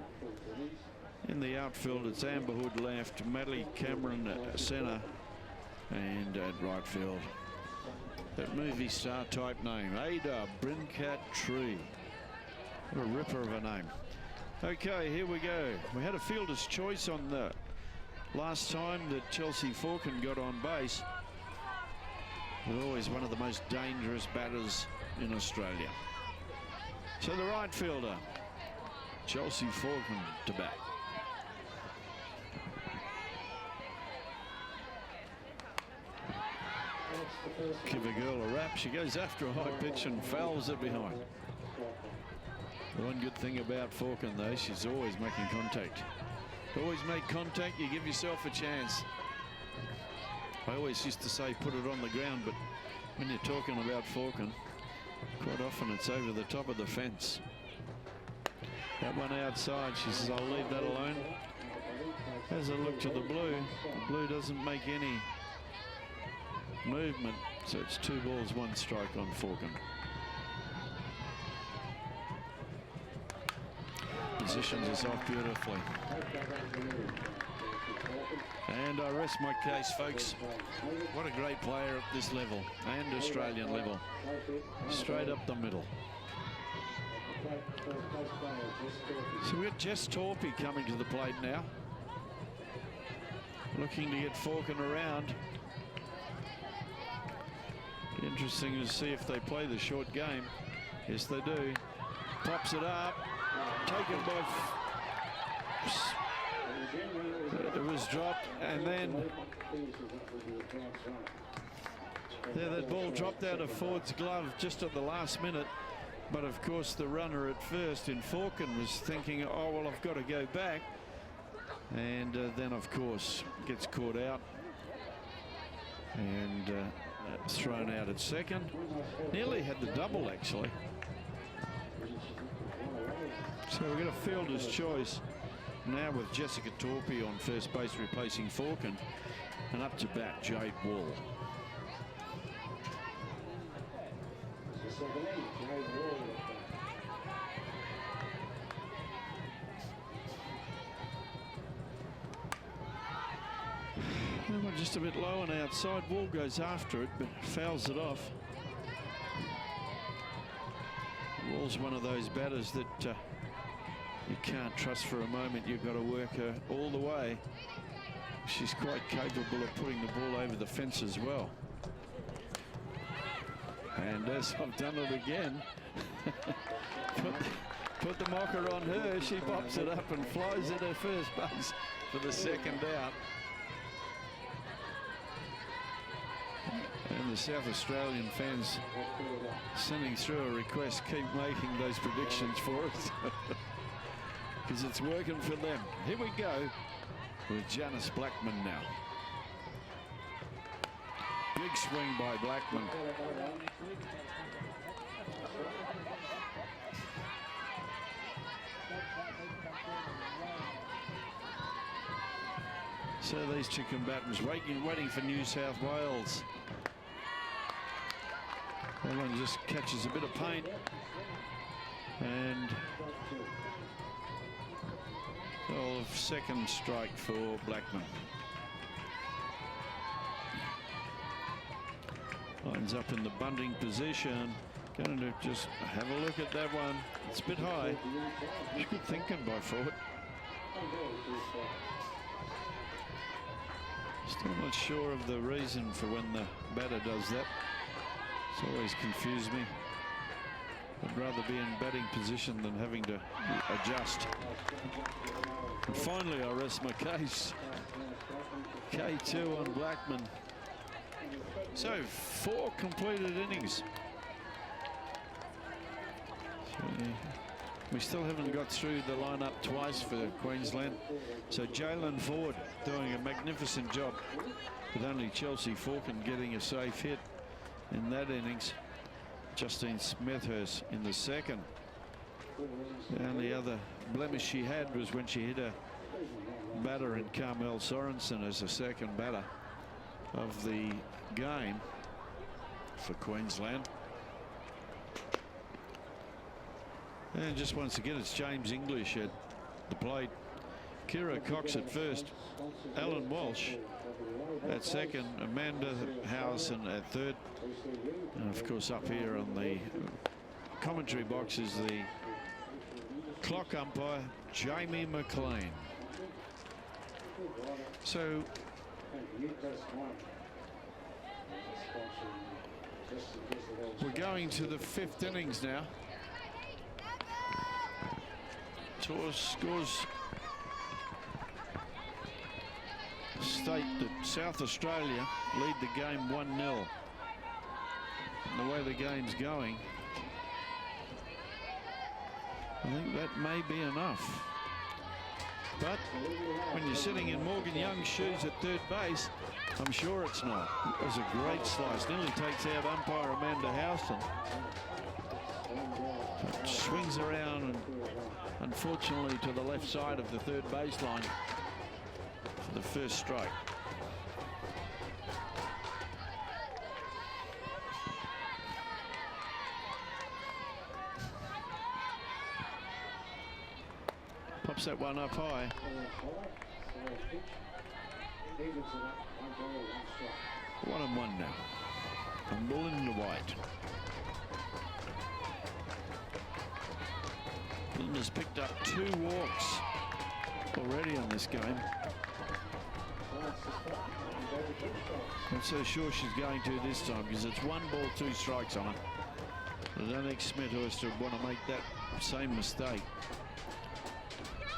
A: In the outfield, it's Amber Hood left, Madeleine Cameron at centre, and at right field, that movie star type name, Ada Brincat Tree. What a ripper of a name. Okay, here we go. We had a fielder's choice on the last time that Chelsea Forkin got on base. They're always one of the most dangerous batters in Australia. So the right fielder, Chelsea Forkin, to bat. Give a girl a rap. She goes after a high pitch and fouls it behind. The one good thing about Forkin, though, she's always making contact. Always make contact, you give yourself a chance. I always used to say put it on the ground, but when you're talking about Forkin, quite often it's over the top of the fence. That one outside, she says, I'll leave that alone. Has a look to the blue. The blue doesn't make any movement, so it's 2 balls, 1 strike on Forkin. Positions us off beautifully. And I rest my case, folks. What a great player at this level and Australian level. Straight up the middle. So we've got Jess Torpy coming to the plate now. Looking to get Forkin around. Interesting to see if they play the short game. Yes, they do. Pops it up. Taken by... It was dropped, and then there that ball dropped out of Ford's glove just at the last minute. But of course the runner at first in Forkin was thinking, oh well, I've got to go back, and then of course gets caught out and thrown out at second. Nearly had the double actually. So we've got a fielder's choice now with Jessica Torpy on first base replacing Forkin, and up to bat Jade Wall. Well, just a bit low and outside. Wall goes after it but fouls it off. Wall's one of those batters that you can't trust for a moment. You've got to work her all the way. She's quite capable of putting the ball over the fence as well. And as I've done it again, put the mocker on her. She pops it up and flies at her first base for the second out. And the South Australian fans sending through a request, keep making those predictions for us. Because it's working for them. Here we go with Janice Blackmon now. Big swing by Blackmon. So these two combatants waiting for New South Wales. That one just catches a bit of paint, and second strike for Blackmon. Lines up in the bunting position. Going to just have a look at that one. It's a bit high. It's good thinking by Ford. Still not sure of the reason for when the batter does that. It's always confused me. I'd rather be in batting position than having to adjust. And finally, I rest my case. K2 on Blackmon. So 4 completed innings. We still haven't got through the lineup twice for Queensland. So Jalen Ford doing a magnificent job with only Chelsea Falcon getting a safe hit in that innings. Justine Smith in the second. The only other blemish she had was when she hit a batter in Carmel Sorensen as a second batter of the game for Queensland. And just once again, it's James English at the plate. Kira Cox at first. Alan Walsh at second. Amanda Howson at third. And of course, up here on the commentary box is the clock umpire, Jamie McLean. So we're going to the 5th innings now. Scores state that South Australia lead the game 1-0. And the way the game's going, I think that may be enough. But when you're sitting in Morgan Young's shoes at third base, I'm sure it's not. It was a great slice. Nearly takes out umpire Amanda Houston. Swings around and unfortunately to the left side of the third baseline for the first strike. Pops that one up high. 1-1 now. And Belinda White. Belinda's picked up 2 walks already in this game. Not so sure she's going to this time because it's 1 ball, 2 strikes on it. I don't think Smithhurst would want to make that same mistake,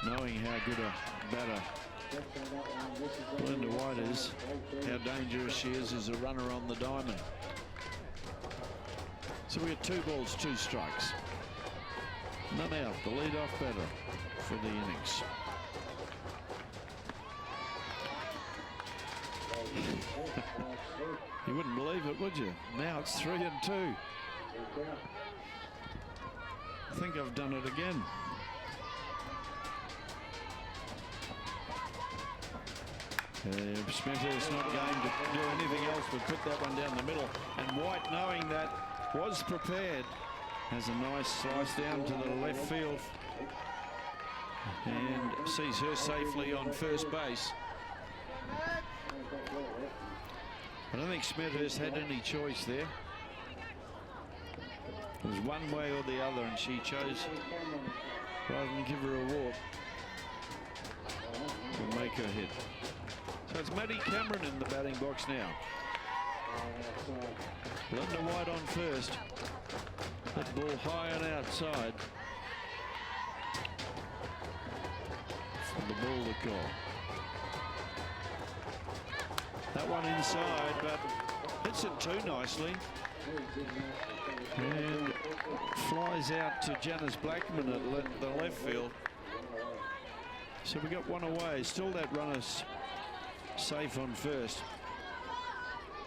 A: knowing how good a batter Belinda White is, how dangerous she is as a runner on the diamond. So we had 2 balls, 2 strikes. None out, the lead-off batter for the innings. You wouldn't believe it, would you? Now it's 3-2. I think I've done it again. Smithhurst not going to do anything else but put that one down the middle. And White, knowing that, was prepared. Has a nice slice down to the left field and sees her safely on first base. I don't think Smithhurst had any choice there. It was one way or the other, and she chose, rather than give her a walk, to make her hit. So it's Madeleine Cameron in the batting box now. Belinda White on first. That ball high and outside. For the ball to call. That one inside, but hits it too nicely. And flies out to Janice Blackmon at the left field. So we got one away. Still that runner's safe on first.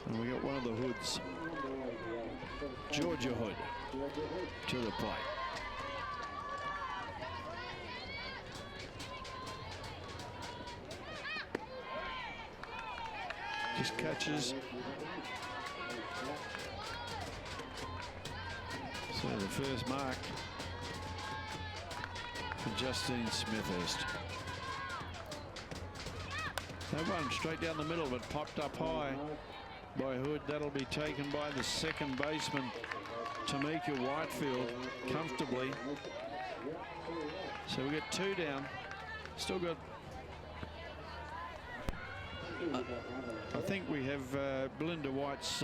A: And we got one of the Hoods, Georgia Hood, to the plate. Just catches. So the first mark for Justine Smithhurst. That one straight down the middle, but popped up high by Hood. That'll be taken by the second baseman, Tamika Whitefield, comfortably. So we get 2 down. Still got. I think we have Belinda White's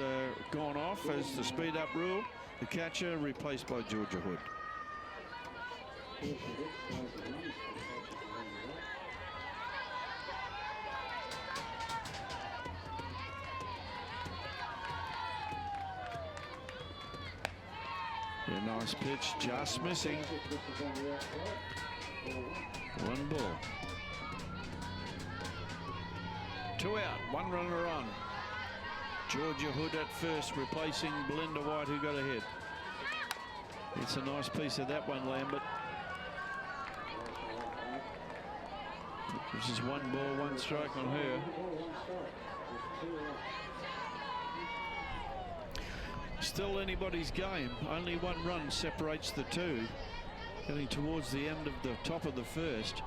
A: gone off as the speed up rule. The catcher replaced by Georgia Hood. Yeah, nice pitch, just missing. 1 ball. 2 out, 1 runner on. Georgia Hood at first, replacing Belinda White, who got ahead. It's a nice piece of that one, Lambert. This is 1 ball, 1 strike on her. Still anybody's game. Only 1 run separates the 2. Getting towards the end of the top of the first.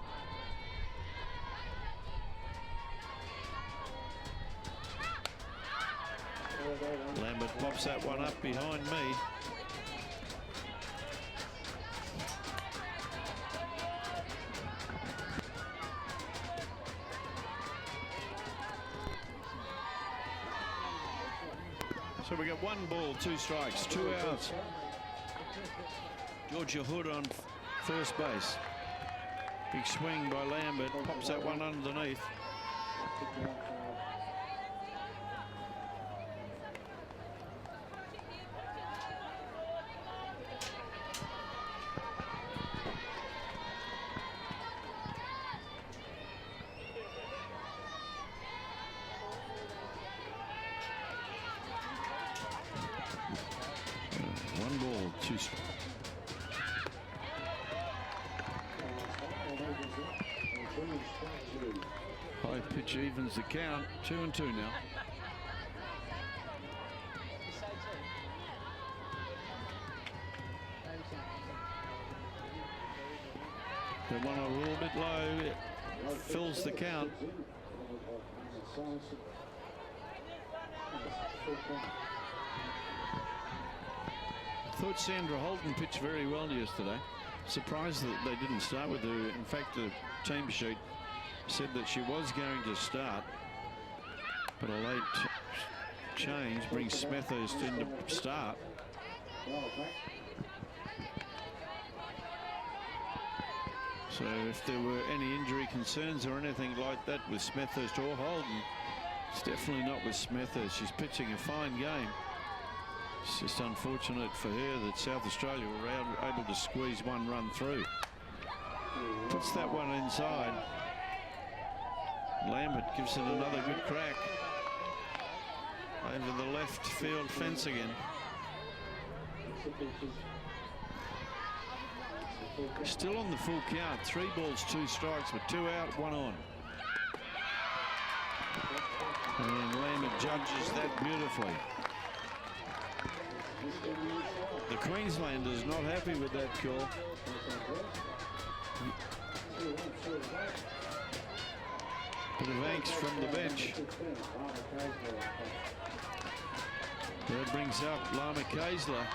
A: Lambert pops that one up behind me. So we got 1 ball, 2 strikes, 2 outs. Georgia Hood on first base. Big swing by Lambert, pops that one underneath. High pitch evens the count. 2-2 now. The one a little bit low. It fills the count. I thought Sandra Holton pitched very well yesterday. Surprised that they didn't start with her. In fact, the team sheet said that she was going to start, but a late change brings Smethurst in to start. So if there were any injury concerns or anything like that with Smethurst or Holden, it's definitely not with Smethurst. She's pitching a fine game. It's just unfortunate for her that South Australia were able to squeeze 1 run through. Puts that one inside. Lambert gives it another good crack over the left field fence again. Still on the full count. 3 balls, 2 strikes, but 2 out, 1 on. And Lambert judges that beautifully. The Queenslander's not happy with that call. Bit of angst from the bench. That brings up Lama Kaisler.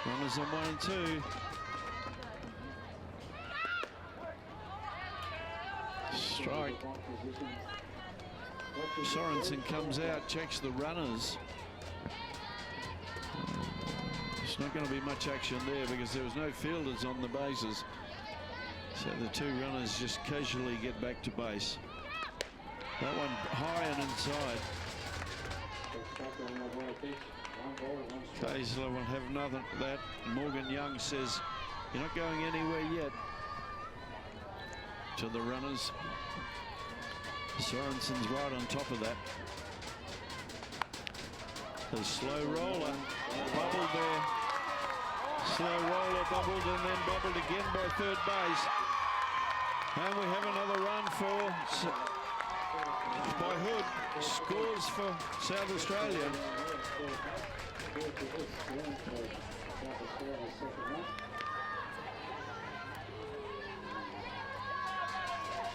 A: Runners on 1 and 2. Strike. Sorensen comes out, checks the runners. It's not going to be much action there because there was no fielders on the bases. So the 2 runners just casually get back to base. That one high and inside. Kaisler will have nothing for that. Morgan Young says, "You're not going anywhere yet." To the runners. Sorensen's right on top of that. The slow roller bubbled there. Slow roller bubbled and then bubbled again by third base. And we have another run by Hood. Scores for South Australia.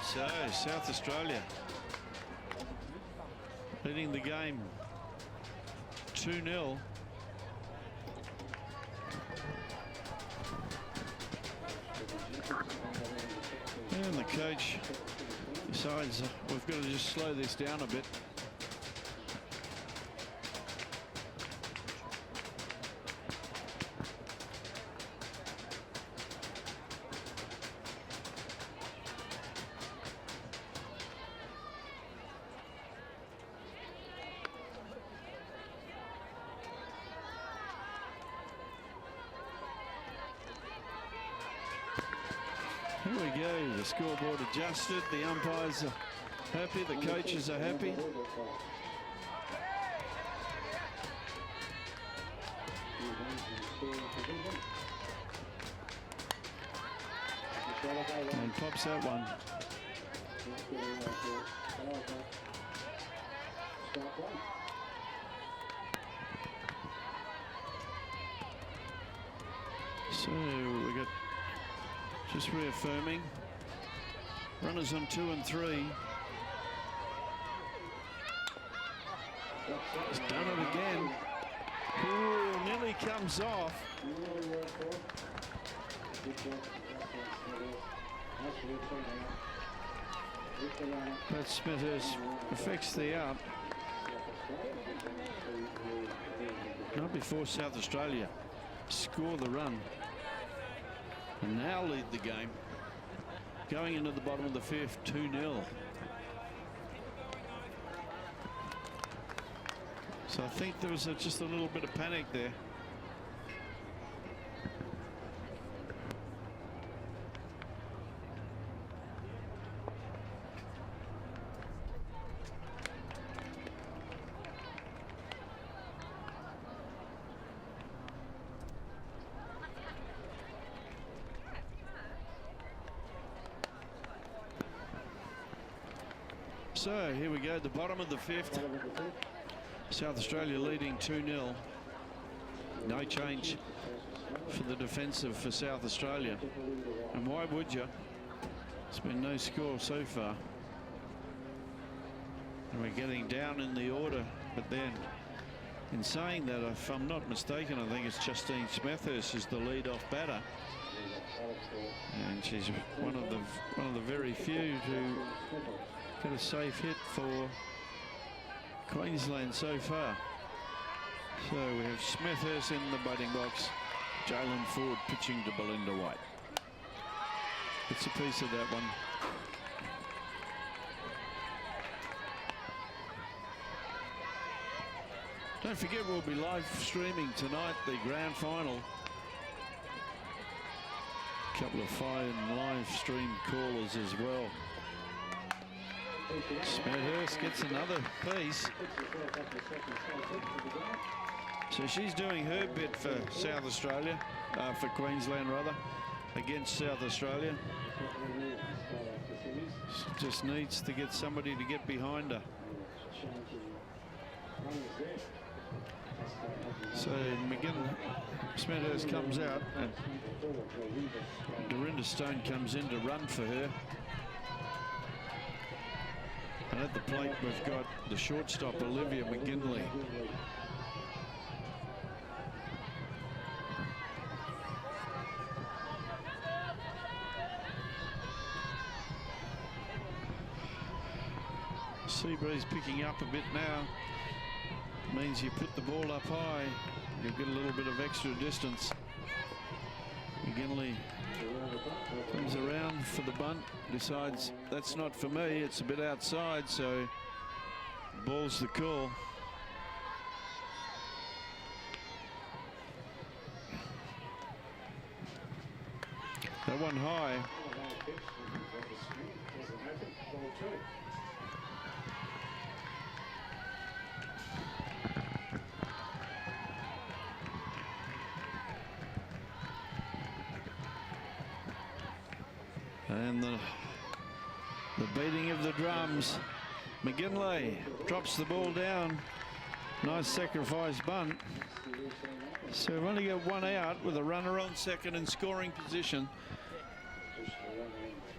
A: So South Australia leading the game 2-0. And the coach decides we've got to just slow this down a bit. Here we go, the scoreboard adjusted, the umpires are happy, the coaches are happy. And pops that one. So we got just reaffirming runners on 2 and 3. He's done it again. Ooh, nearly comes off. But Smithers affects the out. Not before South Australia score the run and now lead the game. Going into the bottom of the 5th, 2-0. So I think there was just a little bit of panic there. So here we go, the bottom of the 5th. South Australia leading 2-0. No change for the defensive for South Australia. And why would you? It's been no score so far. And we're getting down in the order. But then, in saying that, if I'm not mistaken, I think it's Justine Smith is the lead-off batter. And she's one of the very few who got a safe hit for Queensland so far. So we have Smithers in the batting box. Jalen Ford pitching to Belinda White. It's a piece of that one. Don't forget we'll be live streaming tonight the grand final. A couple of fine live stream callers as well. Smithhurst gets another piece. So she's doing her bit for South Australia, for Queensland rather, against South Australia. She just needs to get somebody to get behind her. So Smithhurst comes out and Dorinda Stone comes in to run for her. And at the plate, we've got the shortstop, Olivia McGinley. Sea breeze picking up a bit now. Means you put the ball up high, you get a little bit of extra distance. McGinley comes around for the bunt, decides that's not for me, it's a bit outside, so ball's the call. That one high. And the beating of the drums. McGinley drops the ball down. Nice sacrifice bunt. So we've only got one out with a runner on second in scoring position,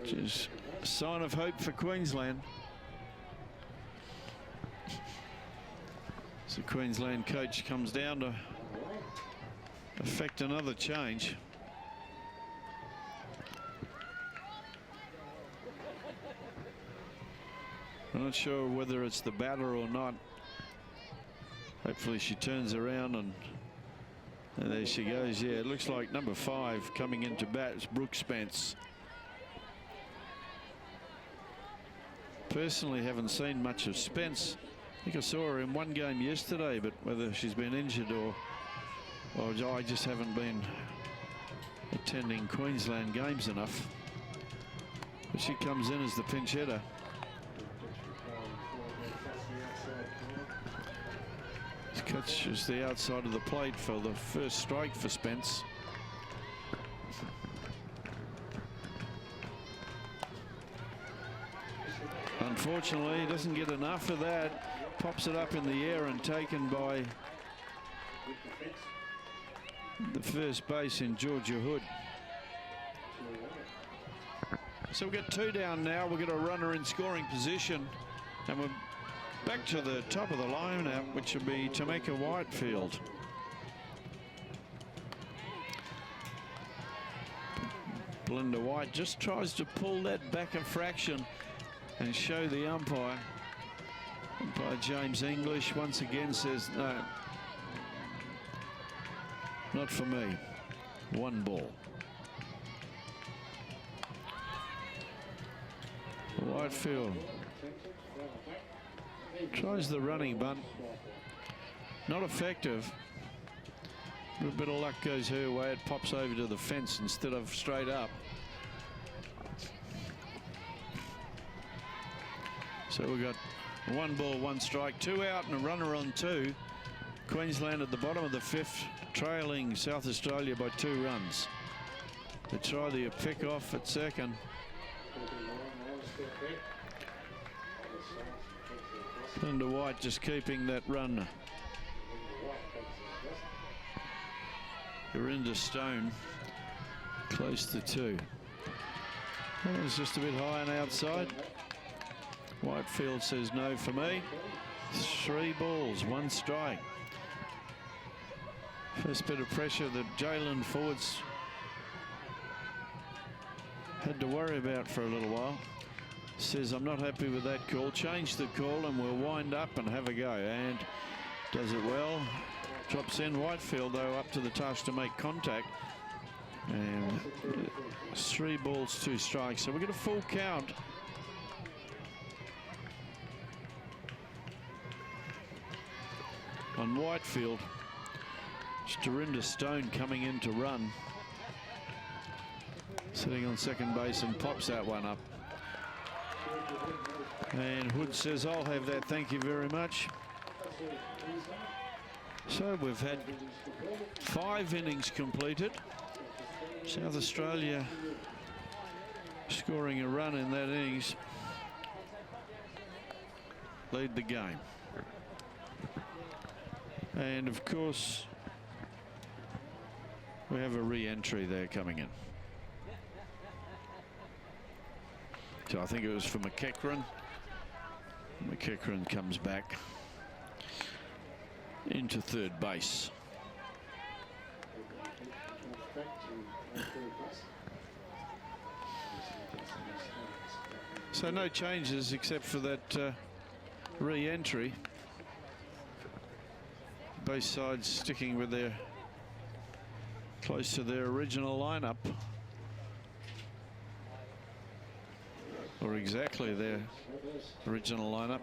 A: which is a sign of hope for Queensland. The Queensland coach comes down to effect another change. I'm not sure whether it's the batter or not. Hopefully she turns around and there she goes. Yeah, it looks like number 5 coming into bat is Brooke Spence. Personally haven't seen much of Spence. I think I saw her in one game yesterday, but whether she's been injured or I just haven't been attending Queensland games enough. But she comes in as the pinch hitter. Catches the outside of the plate for the first strike for Spence. Unfortunately, he doesn't get enough of that. Pops it up in the air and taken by the first base in Georgia Hood. So we've got 2 down now. We've got a runner in scoring position, and we're back to the top of the lineup, which will be Tameka Whitefield. Belinda White just tries to pull that back a fraction and show the umpire. Umpire James English once again says no, not for me. 1 ball. Whitefield tries the running bunt. Not effective. A bit of luck goes her way. It pops over to the fence instead of straight up. So we've got 1 ball, 1 strike, 2 out and a runner on 2. Queensland at the bottom of the 5th, trailing South Australia by 2 runs. They try the pick off at second. Linda White just keeping that run. Dorinda Stone close to 2. That was just a bit high and outside. Whitefield says no for me. 3 balls, 1 strike. First bit of pressure that Jalen Fords had to worry about for a little while. Says, I'm not happy with that call. Change the call and we'll wind up and have a go. And does it well. Drops in. Whitefield, though, up to the task to make contact. And 3 balls, 2 strikes. So we get a full count. On Whitefield. It's Dorinda Stone coming in to run. Sitting on second base and pops that one up. And Hood says, I'll have that, thank you very much. So we've had 5 innings completed. South Australia scoring a run in that innings. Lead the game. And of course, we have a re-entry there coming in. So I think it was for McEachran. McEachran comes back into third base. So no changes except for that re-entry. Both sides sticking with their close to their original lineup. Or exactly their original lineup.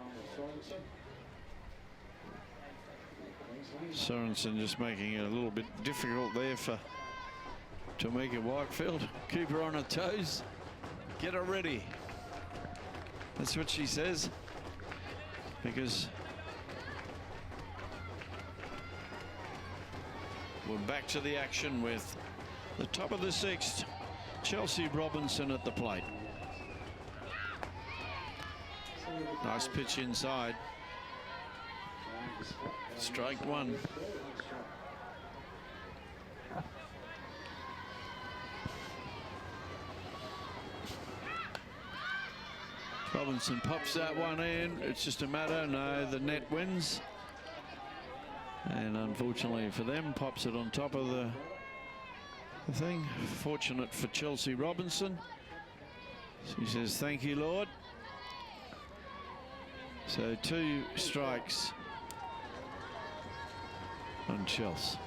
A: Sorensen just making it a little bit difficult there for Tameka Whitefield. Keep her on her toes. Get her ready. That's what she says. Because we're back to the action with the top of the 6th. Chelsea Robinson at the plate. Nice pitch inside. Strike 1. Robinson pops that one in. It's just a matter. No, the net wins. And unfortunately for them, pops it on top of the thing. Fortunate for Chelsea Robinson. She says, thank you, Lord. So 2 strikes on Chelsea.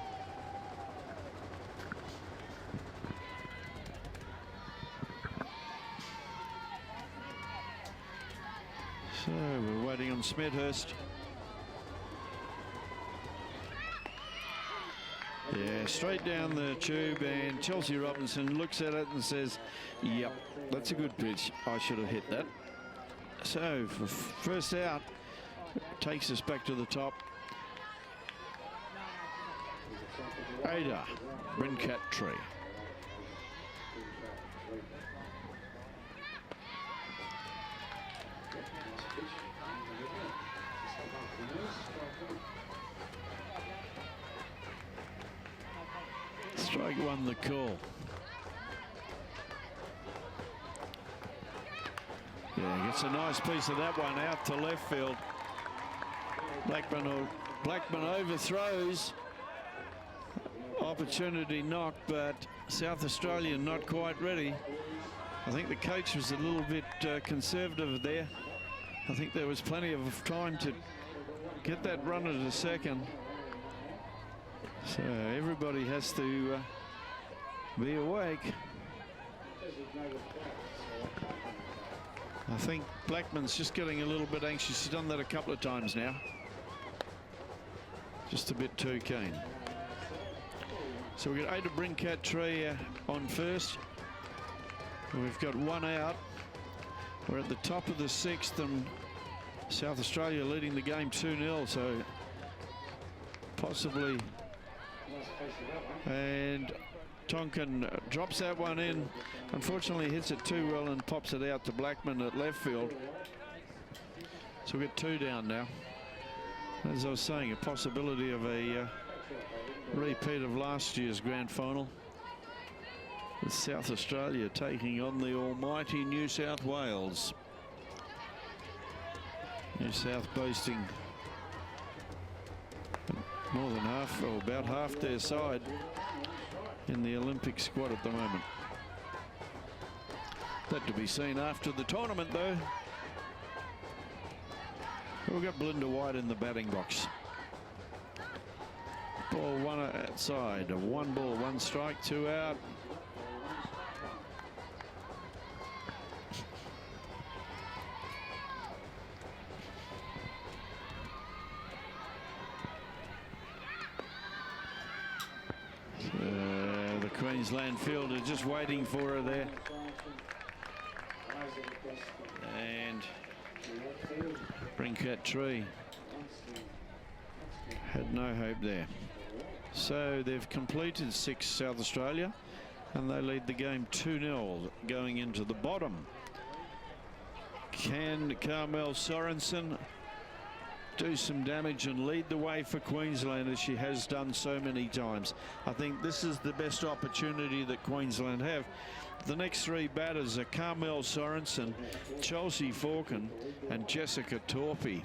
A: So we're waiting on Smethurst. Yeah, straight down the tube, and Chelsea Robinson looks at it and says, yep, that's a good pitch. I should have hit that. So for first out, takes us back to the top. Ada Brincat Tree. Strike 1 the call. Yeah, gets a nice piece of that one out to left field. Blackmon overthrows. Opportunity knocked, but South Australia not quite ready. I think the coach was a little bit conservative there. I think there was plenty of time to get that runner to second. So everybody has to be awake. I think Blackman's just getting a little bit anxious. He's done that a couple of times now. Just a bit too keen. So we've got Ada Brincat Tree on first. We've got 1 out. We're at the top of the 6th, and South Australia leading the game 2-0. So possibly. And Tonkin drops that one in. Unfortunately, hits it too well and pops it out to Blackmon at left field. So we get 2 down now. As I was saying, a possibility of a repeat of last year's grand final, with South Australia taking on the almighty New South Wales. New South boasting more than half, or about half their side in the Olympic squad at the moment. That to be seen after the tournament, though. We've got Belinda White in the batting box. Ball 1 outside. 1 ball, 1 strike, 2 out. The Queensland fielder just waiting for her there. And Brincat Tree had no hope there. So they've completed 6, South Australia, and they lead the game 2-0 going into the bottom. Can Carmel Sorensen do some damage and lead the way for Queensland, as she has done so many times? I think this is the best opportunity that Queensland have. The next 3 batters are Carmel Sorensen, Chelsea Forkin, and Jessica Torpey.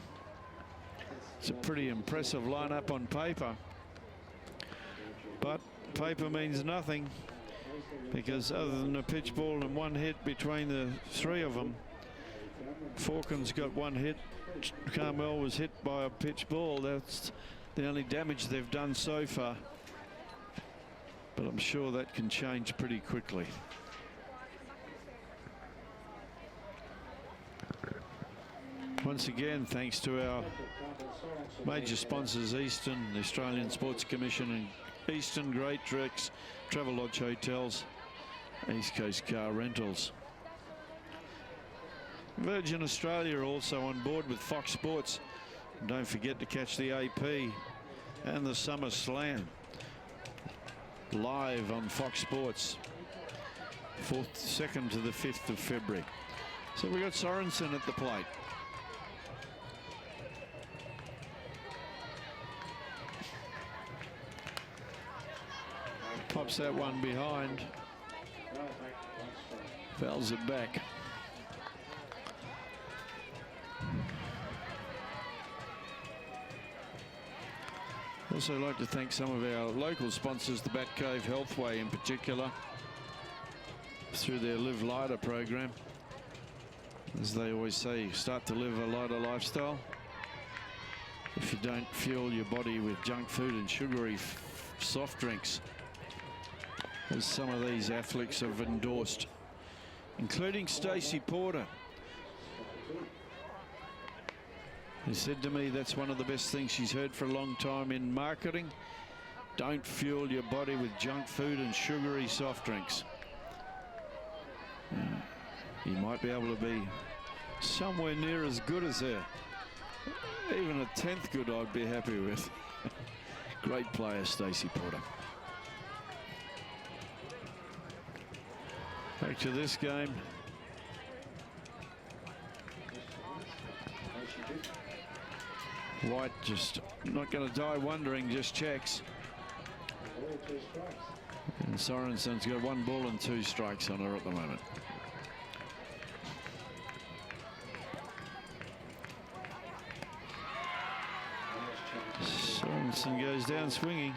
A: It's a pretty impressive lineup on paper, but paper means nothing, because other than a pitch ball and 1 hit between the 3 of them, Forkin's got 1 hit. Carmel was hit by a pitch ball. That's the only damage they've done so far, but I'm sure that can change pretty quickly. Once again, thanks to our major sponsors, Eastern, the Australian Sports Commission, and Eastern, Great Tricks, Travelodge Hotels, East Coast Car Rentals. Virgin Australia are also on board with Fox Sports. And don't forget to catch the AP and the Summer Slam live on Fox Sports, 2nd to the 5th of February. So we got Sorensen at the plate. Pops that one behind. Fouls it back. Also like to thank some of our local sponsors, the Batcave Healthway in particular, through their Live Lighter program. As they always say, start to live a lighter lifestyle. If you don't fuel your body with junk food and sugary soft drinks, as some of these athletes have endorsed, including Stacy Porter. He said to me that's one of the best things she's heard for a long time in marketing. Don't fuel your body with junk food and sugary soft drinks. You might be able to be somewhere near as good as her. Even a 10th good I'd be happy with. Great player, Stacy Porter. Back to this game. White just not going to die wondering, just checks. And Sorensen's got 1 ball and 2 strikes on her at the moment. Sorensen goes down swinging.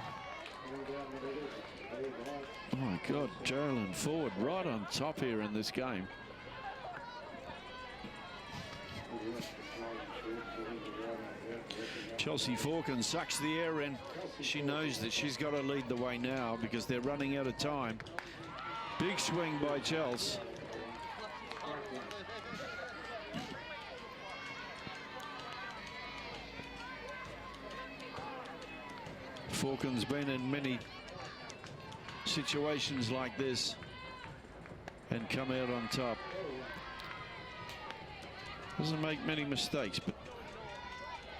A: Oh my God, Jalen Ford right on top here in this game. Chelsea Falcon sucks the air in. She knows that she's got to lead the way now because they're running out of time. Big swing by Chelsea. Falcon's been in many situations like this and come out on top. Doesn't make many mistakes, but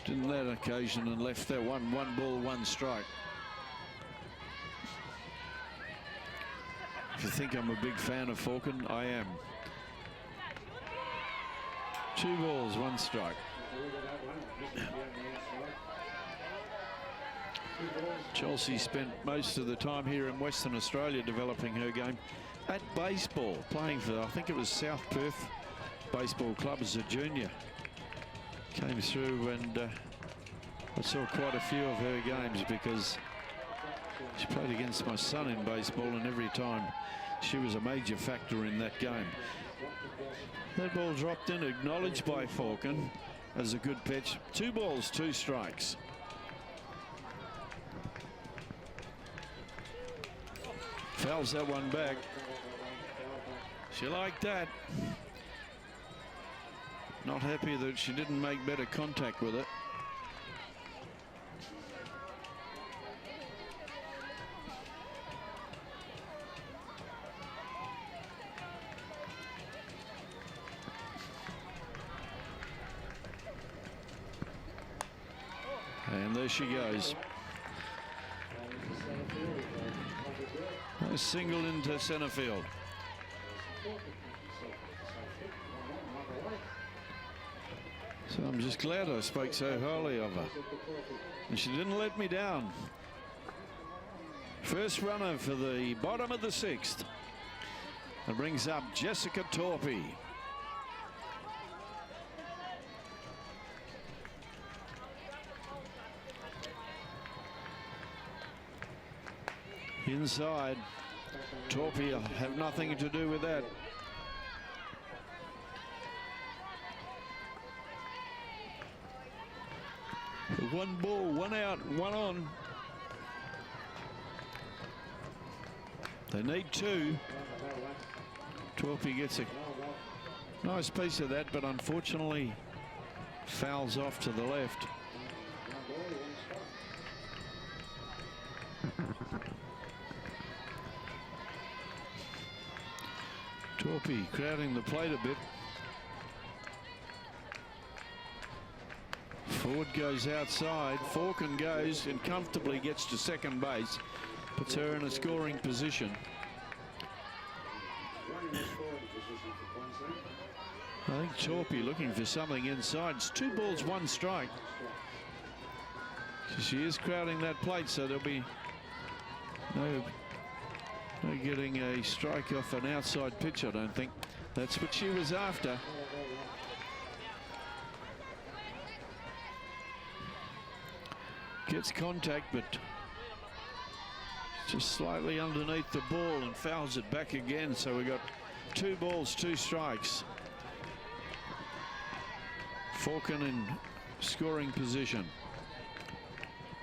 A: didn't that occasion and left that one ball, 1 strike. If you think I'm a big fan of Falcon, I am. 2 balls, 1 strike. Chelsea spent most of the time here in Western Australia developing her game at baseball, playing for, I think it was South Perth Baseball Club as a junior. Came through and I saw quite a few of her games because she played against my son in baseball, and every time she was a major factor in that game. That ball dropped in, acknowledged by Falcon as a good pitch. 2 balls, 2 strikes. Fouls that one back. She liked that. Not happy that she didn't make better contact with it. And there she goes. A single into center field. So I'm just glad I spoke so highly of her. And she didn't let me down. First runner for the bottom of the 6th. That brings up Jessica Torpy. Inside. Torpy will have nothing to do with that. One ball, 1 out, 1 on. They need 2. Torpy gets a nice piece of that, but unfortunately fouls off to the left. Torpy crowding the plate a bit. Ford goes outside. Falcon goes and comfortably gets to second base. Puts her in a scoring position. I think Torpy looking for something inside. It's 2 balls, 1 strike. She is crowding that plate, so there'll be no getting a strike off an outside pitch, I don't think. That's what she was after. Gets contact, but just slightly underneath the ball and fouls it back again. So we got 2 balls, 2 strikes. Falcon in scoring position.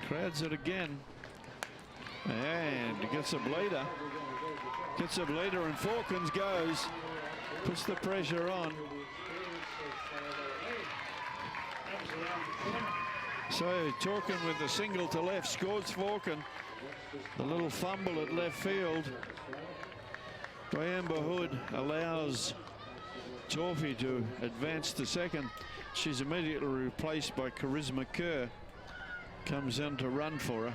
A: Crowds it again. And gets a bleeder. Gets a bleeder, and Falcons goes. Puts the pressure on. So talking with the single to left, scores Falcon. The little fumble at left field by Amber Hood allows Torphy to advance to second. She's immediately replaced by Charisma Kerr. Comes in to run for her.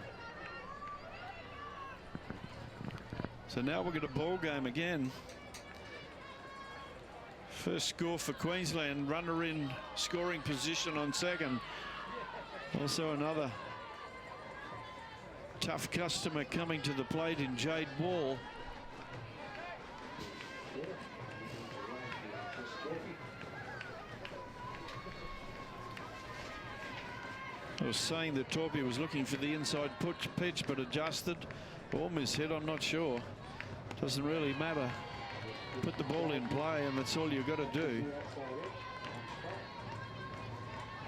A: So now we've got a ball game again. First score for Queensland, runner in scoring position on second. Also another tough customer coming to the plate in Jade Wall. I was saying that Torpy was looking for the inside pitch, but adjusted or mishit, I'm not sure. Doesn't really matter. Put the ball in play, and that's all you've got to do.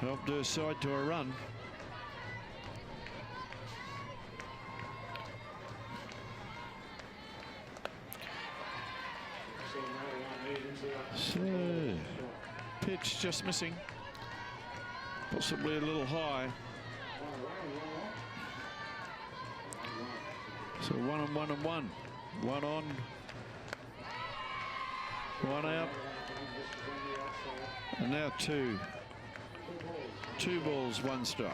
A: Helped her side to a run. So, pitch just missing. Possibly a little high. So 1 and 1 and 1. 1 on, 1 out. And now 2. 2 balls, 1 strike.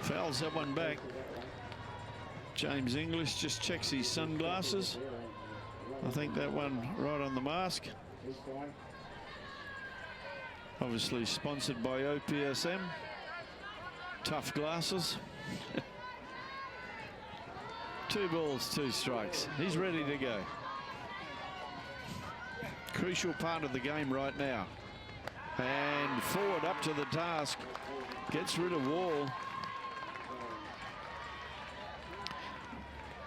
A: Fouls that one back. James English just checks his sunglasses. I think that one right on the mask. Obviously sponsored by OPSM. Tough glasses. 2 balls, 2 strikes. He's ready to go. Crucial part of the game right now. And forward up to the task. Gets rid of Wall.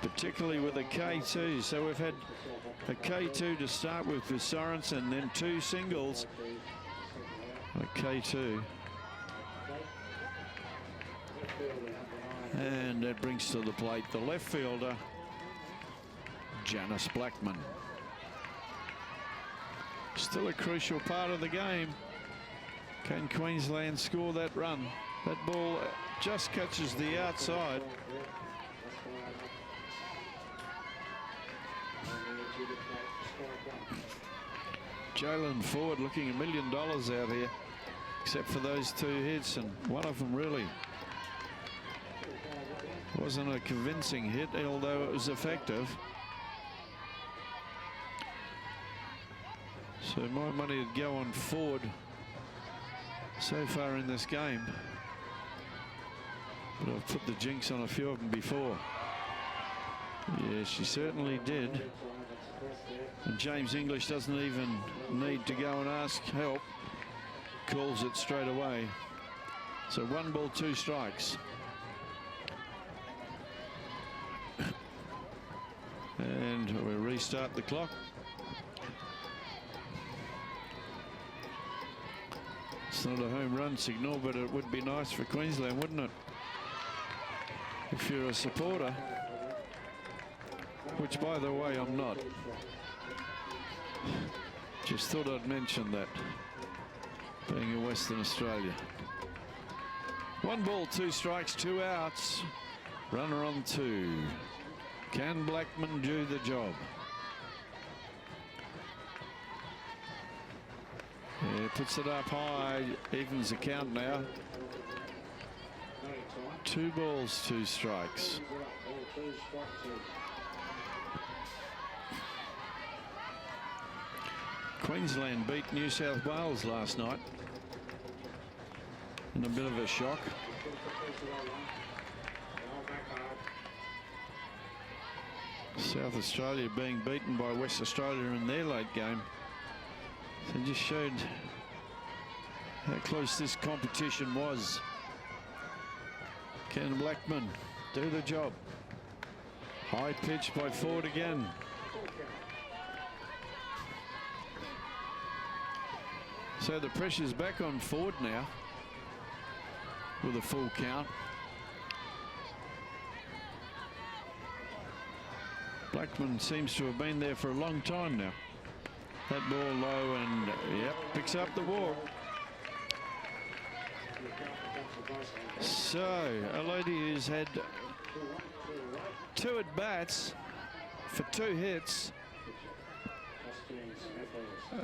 A: Particularly with a K2. So we've had a K2 to start with for Sorensen, then 2 singles. A K2. And that brings to the plate the left fielder, Janice Blackmon. Still a crucial part of the game. Can Queensland score that run? That ball just catches the outside. Jalen Ford looking $1 million out here, except for those 2 hits, and one of them really wasn't a convincing hit, although it was effective. So my money would go on Ford so far in this game. But I've put the jinx on a few of them before. Yeah, she certainly did. And James English doesn't even need to go and ask help. Calls it straight away. So 1 ball, 2 strikes. And we restart the clock. It's not a home run signal, but it would be nice for Queensland, wouldn't it? If you're a supporter, which by the way I'm not. Just thought I'd mention that, being in Western Australia. 1 ball, 2 strikes, 2 outs. Runner on 2. Can Blackmon do the job? Yeah, puts it up high, evens the count now. 2 balls, 2 strikes. Queensland beat New South Wales last night in a bit of a shock. So South Australia being beaten by West Australia in their late game. So just showed how close this competition was. Can Blackmon do the job? High pitch by Ford again. So the pressure's back on Ford now with a full count. Blackmon seems to have been there for a long time now. That ball low and, yep, picks up the walk. So a lady who's had 2 at-bats for 2 hits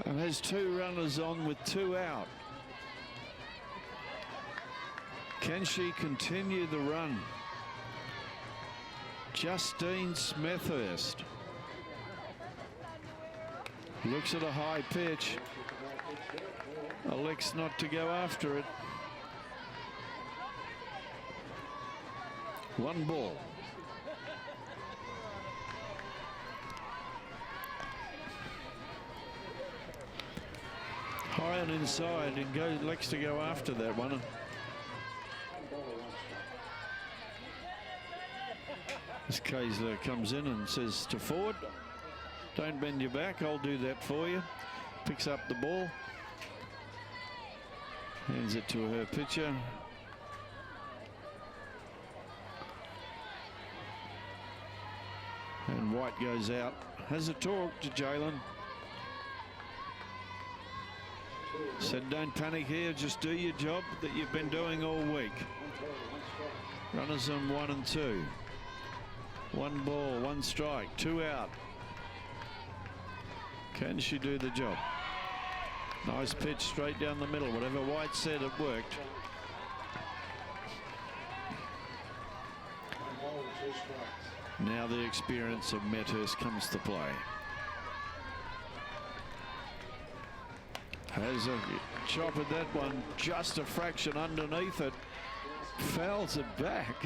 A: and has 2 runners on with 2 out. Can she continue the run? Justine Smith looks at a high pitch, elects not to go after it. 1 ball. High and inside, and elects to go after that one. As Kaysler comes in and says to Ford, don't bend your back, I'll do that for you. Picks up the ball, hands it to her pitcher. And White goes out, has a talk to Jalen. Said don't panic here, just do your job that you've been doing all week. Runners on 1 and 2. 1 ball, 1 strike, 2 out. Can she do the job? Nice pitch straight down the middle. Whatever White said, it worked. Now the experience of Methurst comes to play. Has a chop at that one, just a fraction underneath it. Fouls it back.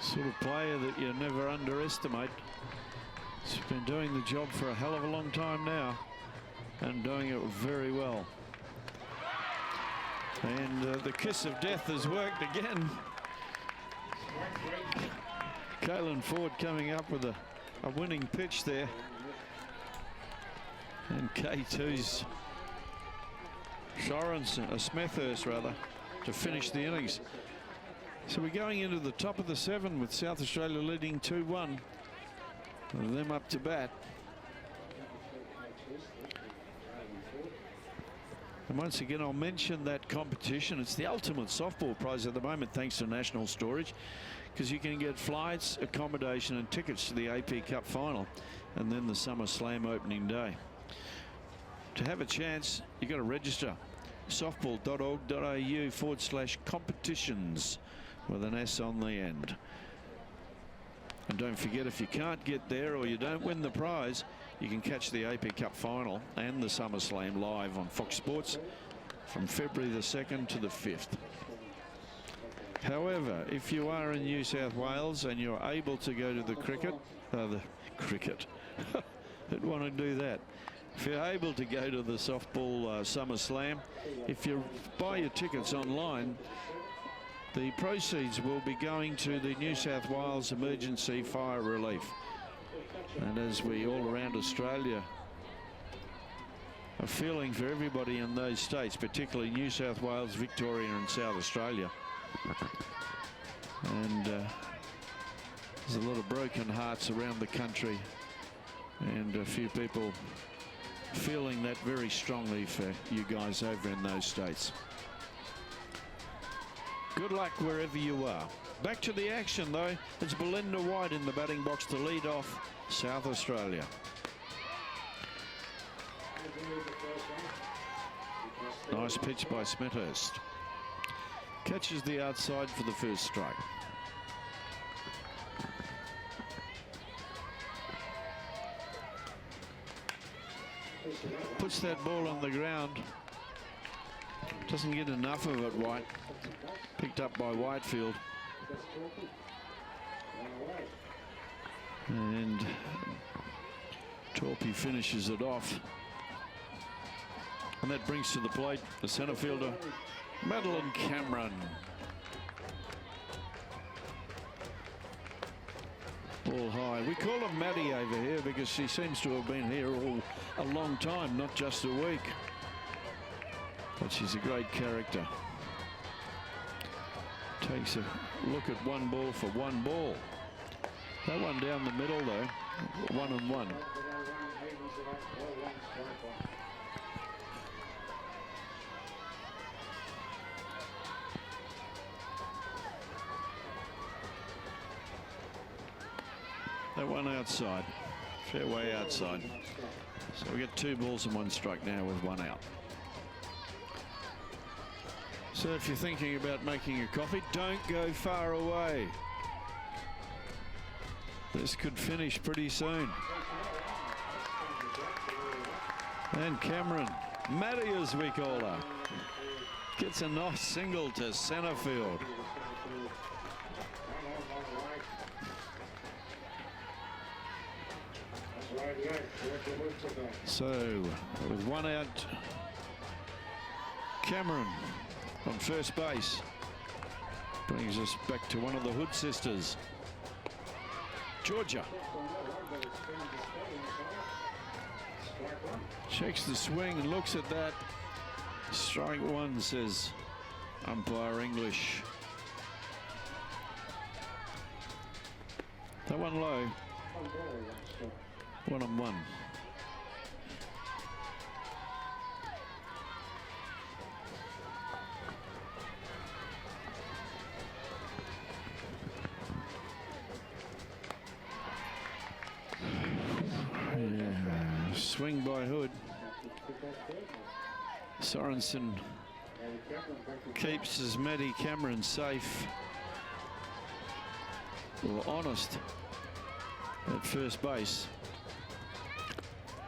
A: Sort of player that you never underestimate. He's been doing the job for a hell of a long time now and doing it very well. And the kiss of death has worked again. Kaylin Ford coming up with a winning pitch there. And K2's Smethurst rather, to finish the innings. So we're going into the top of the 7 with South Australia leading 2-1. Them up to bat. And once again, I'll mention that competition. It's the ultimate softball prize at the moment, thanks to National Storage, because you can get flights, accommodation and tickets to the AP Cup final and then the Summer Slam opening day. To have a chance, you've got to register. softball.org.au/competitions with an S on the end. And don't forget, if you can't get there or you don't win the prize, you can catch the AP Cup final and the Summer Slam live on Fox Sports from February the 2nd to the 5th. However, if you are in New South Wales and you're able to go to the cricket, I'd want to do that. If you're able to go to the softball Summer Slam, if you buy your tickets online, the proceeds will be going to the New South Wales Emergency Fire Relief. And as we all around Australia are feeling for everybody in those states, particularly New South Wales, Victoria and South Australia. And there's a lot of broken hearts around the country and a few people feeling that very strongly for you guys over in those states. Good luck wherever you are. Back to the action though. It's Belinda White in the batting box to lead off South Australia. Nice pitch by Smethurst. Catches the outside for the first strike. Puts that ball on the ground. Doesn't get enough of it, White. Picked up by Whitefield. And Torpy finishes it off. And that brings to the plate the centre fielder, Madeleine Cameron. Ball high. We call her Maddie over here because she seems to have been here all a long time, not just a week. But she's a great character. Takes a look at one ball for one ball. That one down the middle though, 1-1. That one outside, fairway outside. So we get 2 balls and 1 strike now with 1 out. So if you're thinking about making a coffee, don't go far away. This could finish pretty soon. And Cameron, Maddie as we call her, gets a nice single to centre field. So with 1 out, Cameron on first base brings us back to one of the Hood sisters, Georgia. Checks the swing and looks at that. Strike 1, says umpire English. That one low. 1-1. Swing by Hood. Sorensen keeps his Maddie Cameron safe, or honest, at first base.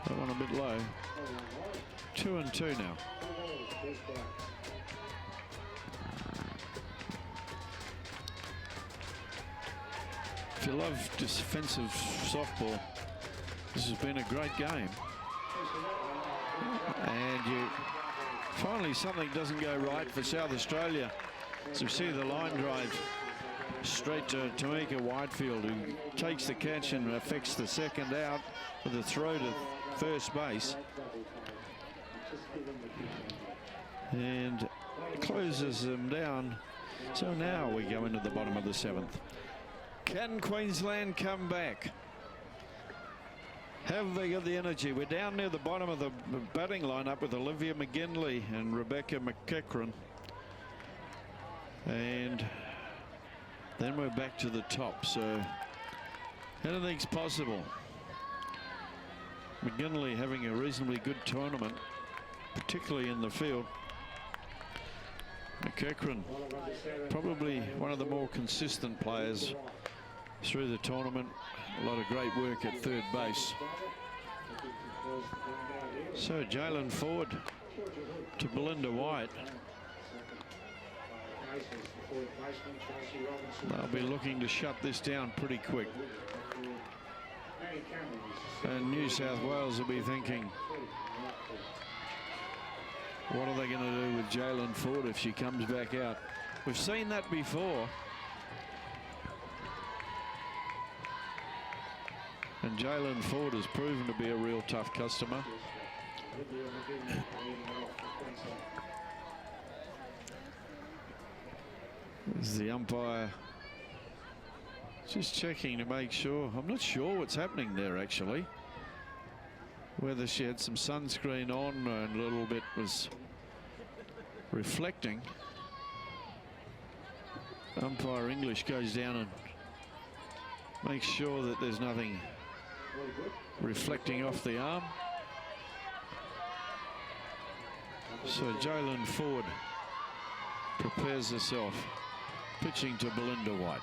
A: That one a bit low. 2-2 now. If you love defensive softball, this has been a great game. And you finally something doesn't go right for South Australia. So we see the line drive straight to Tamika Whitefield, who takes the catch and affects the second out with a throw to first base. And closes them down. So now we go into the bottom of the 7th. Can Queensland come back? Have they got the energy? We're down near the bottom of the batting lineup with Olivia McGinley and Rebecca McEachran. And then we're back to the top. So anything's possible. McGinley having a reasonably good tournament, particularly in the field. McEachran, probably one of the more consistent players through the tournament. A lot of great work at third base. So Jalen Ford to Belinda White. They'll be looking to shut this down pretty quick. And New South Wales will be thinking, what are they going to do with Jalen Ford if she comes back out? We've seen that before. And Jalen Ford has proven to be a real tough customer. There's the umpire just checking to make sure. I'm not sure what's happening there, actually. Whether she had some sunscreen on and a little bit was reflecting. Umpire English goes down and makes sure that there's nothing reflecting off the arm. So Jalen Ford prepares herself, pitching to Belinda White.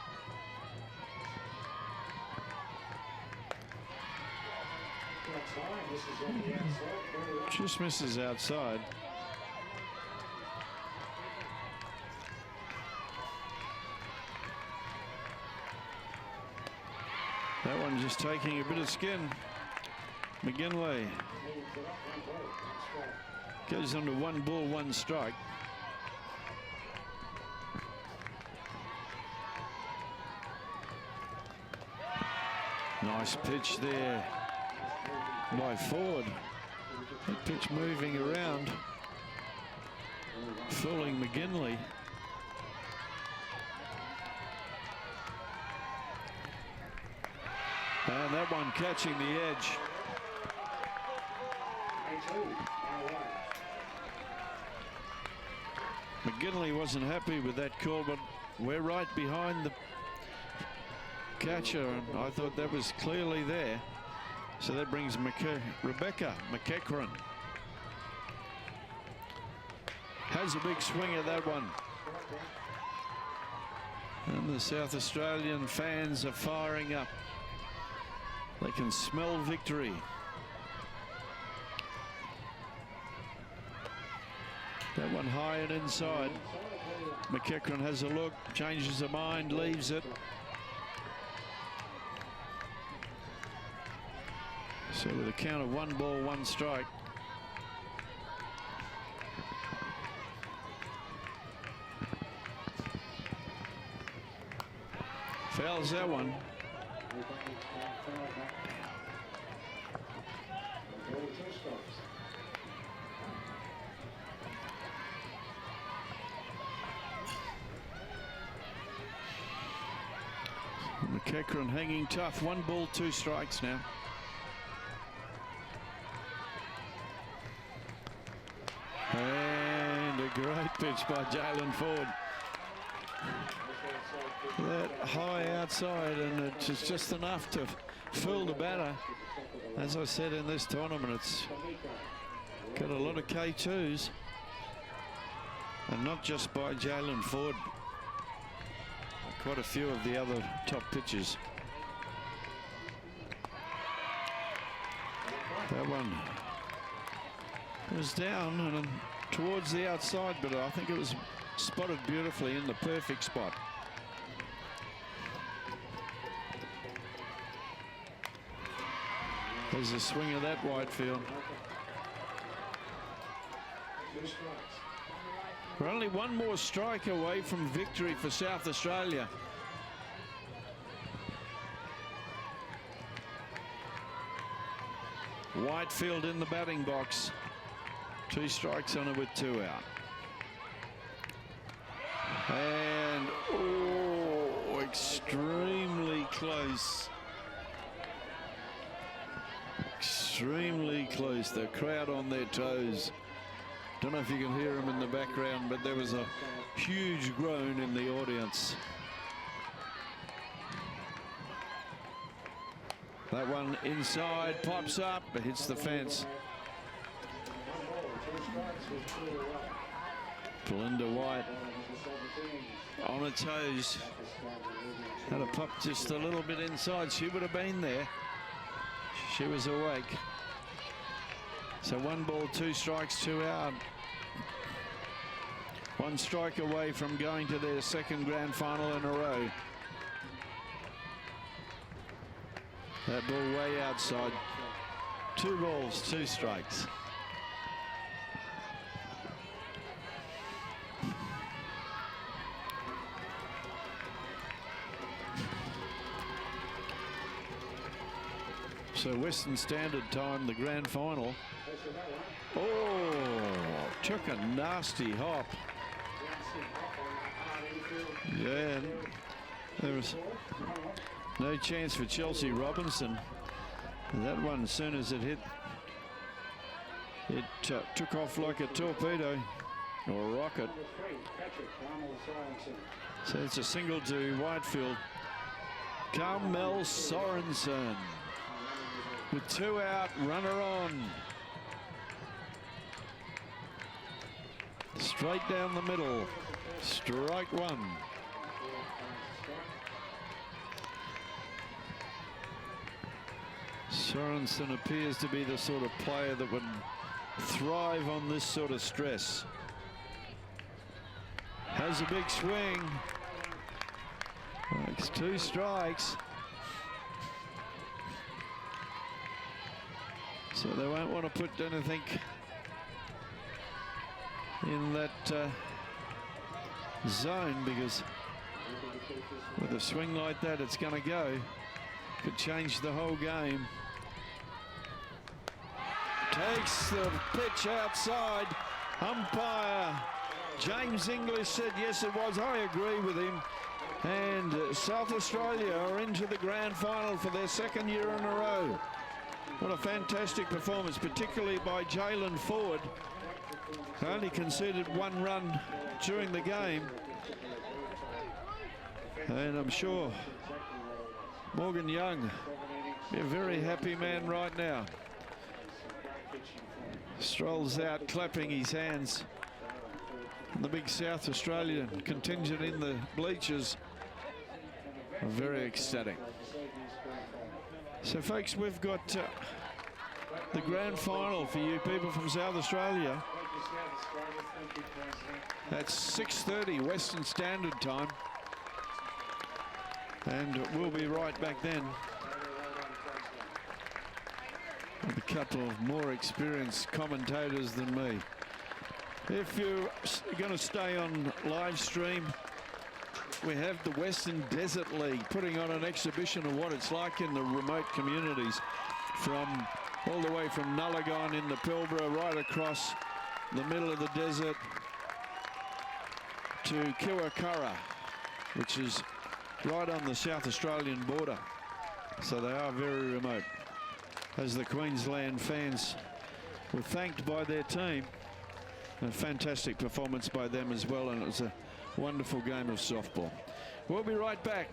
A: Just misses outside. That one just taking a bit of skin. McGinley goes on to 1 ball, 1 strike. Nice pitch there by Ford. That pitch moving around, fooling McGinley. And that one catching the edge. McGinley wasn't happy with that call, but we're right behind the catcher, and I thought that was clearly there. So that brings Rebecca McEachran. Has a big swing at that one. And the South Australian fans are firing up. They can smell victory. That one high and inside. McEachran has a look, changes her mind, leaves it. So with a count of 1 ball, 1 strike. Fouls that one. McEachran hanging tough. 1 ball, 2 strikes now. And a great pitch by Jalen Ford. That high outside, and it's just enough to fool the batter. As I said, in this tournament, it's got a lot of K2s, and not just by Jalen Ford. Quite a few of the other top pitchers. That one was down and towards the outside, but I think it was spotted beautifully in the perfect spot. There's a swing of that Whitefield. We're only 1 more strike away from victory for South Australia. Whitefield in the batting box. 2 strikes on it with 2 out. And oh, extremely close. Extremely close. The crowd on their toes. Don't know if you can hear them in the background, but there was a huge groan in the audience. That one inside, pops up, but hits the fence. Belinda White on her toes. Had a pop just a little bit inside. She would have been there. She was awake. So 1 ball, 2 strikes, 2 out. 1 strike away from going to their 2nd grand final in a row. That ball way outside. 2 balls, 2 strikes. So Western Standard Time, the grand final. Oh, took a nasty hop. Yeah, there was no chance for Chelsea Robinson. That one, as soon as it hit, it took off like a torpedo or a rocket. So it's a single to Whitefield. Carmel Sorensen with 2 out, runner on. Straight down the middle. Strike 1. Sorensen appears to be the sort of player that would thrive on this sort of stress. Has a big swing. It's 2 strikes. So they won't want to put anything in that zone, because with a swing like that, it's going to go. Could change the whole game. Takes the pitch outside. Umpire James English said yes, it was. I agree with him. And South Australia are into the grand final for their second year in a row. What a fantastic performance, particularly by Jalen Ford. Only conceded 1 run during the game. And I'm sure Morgan Young be a very happy man right now. Strolls out clapping his hands. And the big South Australian contingent in the bleachers are very ecstatic. So folks, we've got the grand final for you people from South Australia. That's 6:30 Western Standard Time. And we'll be right back then with a couple of more experienced commentators than me. If you're going to stay on live stream, we have the Western Desert League putting on an exhibition of what it's like in the remote communities, from all the way from Nullagine in the Pilbara right across the middle of the desert to Kiwakara, which is right on the South Australian border. So they are very remote. As the Queensland fans were thanked by their team. A fantastic performance by them as well, and it was a wonderful game of softball. We'll be right back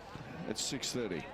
A: at 6:30.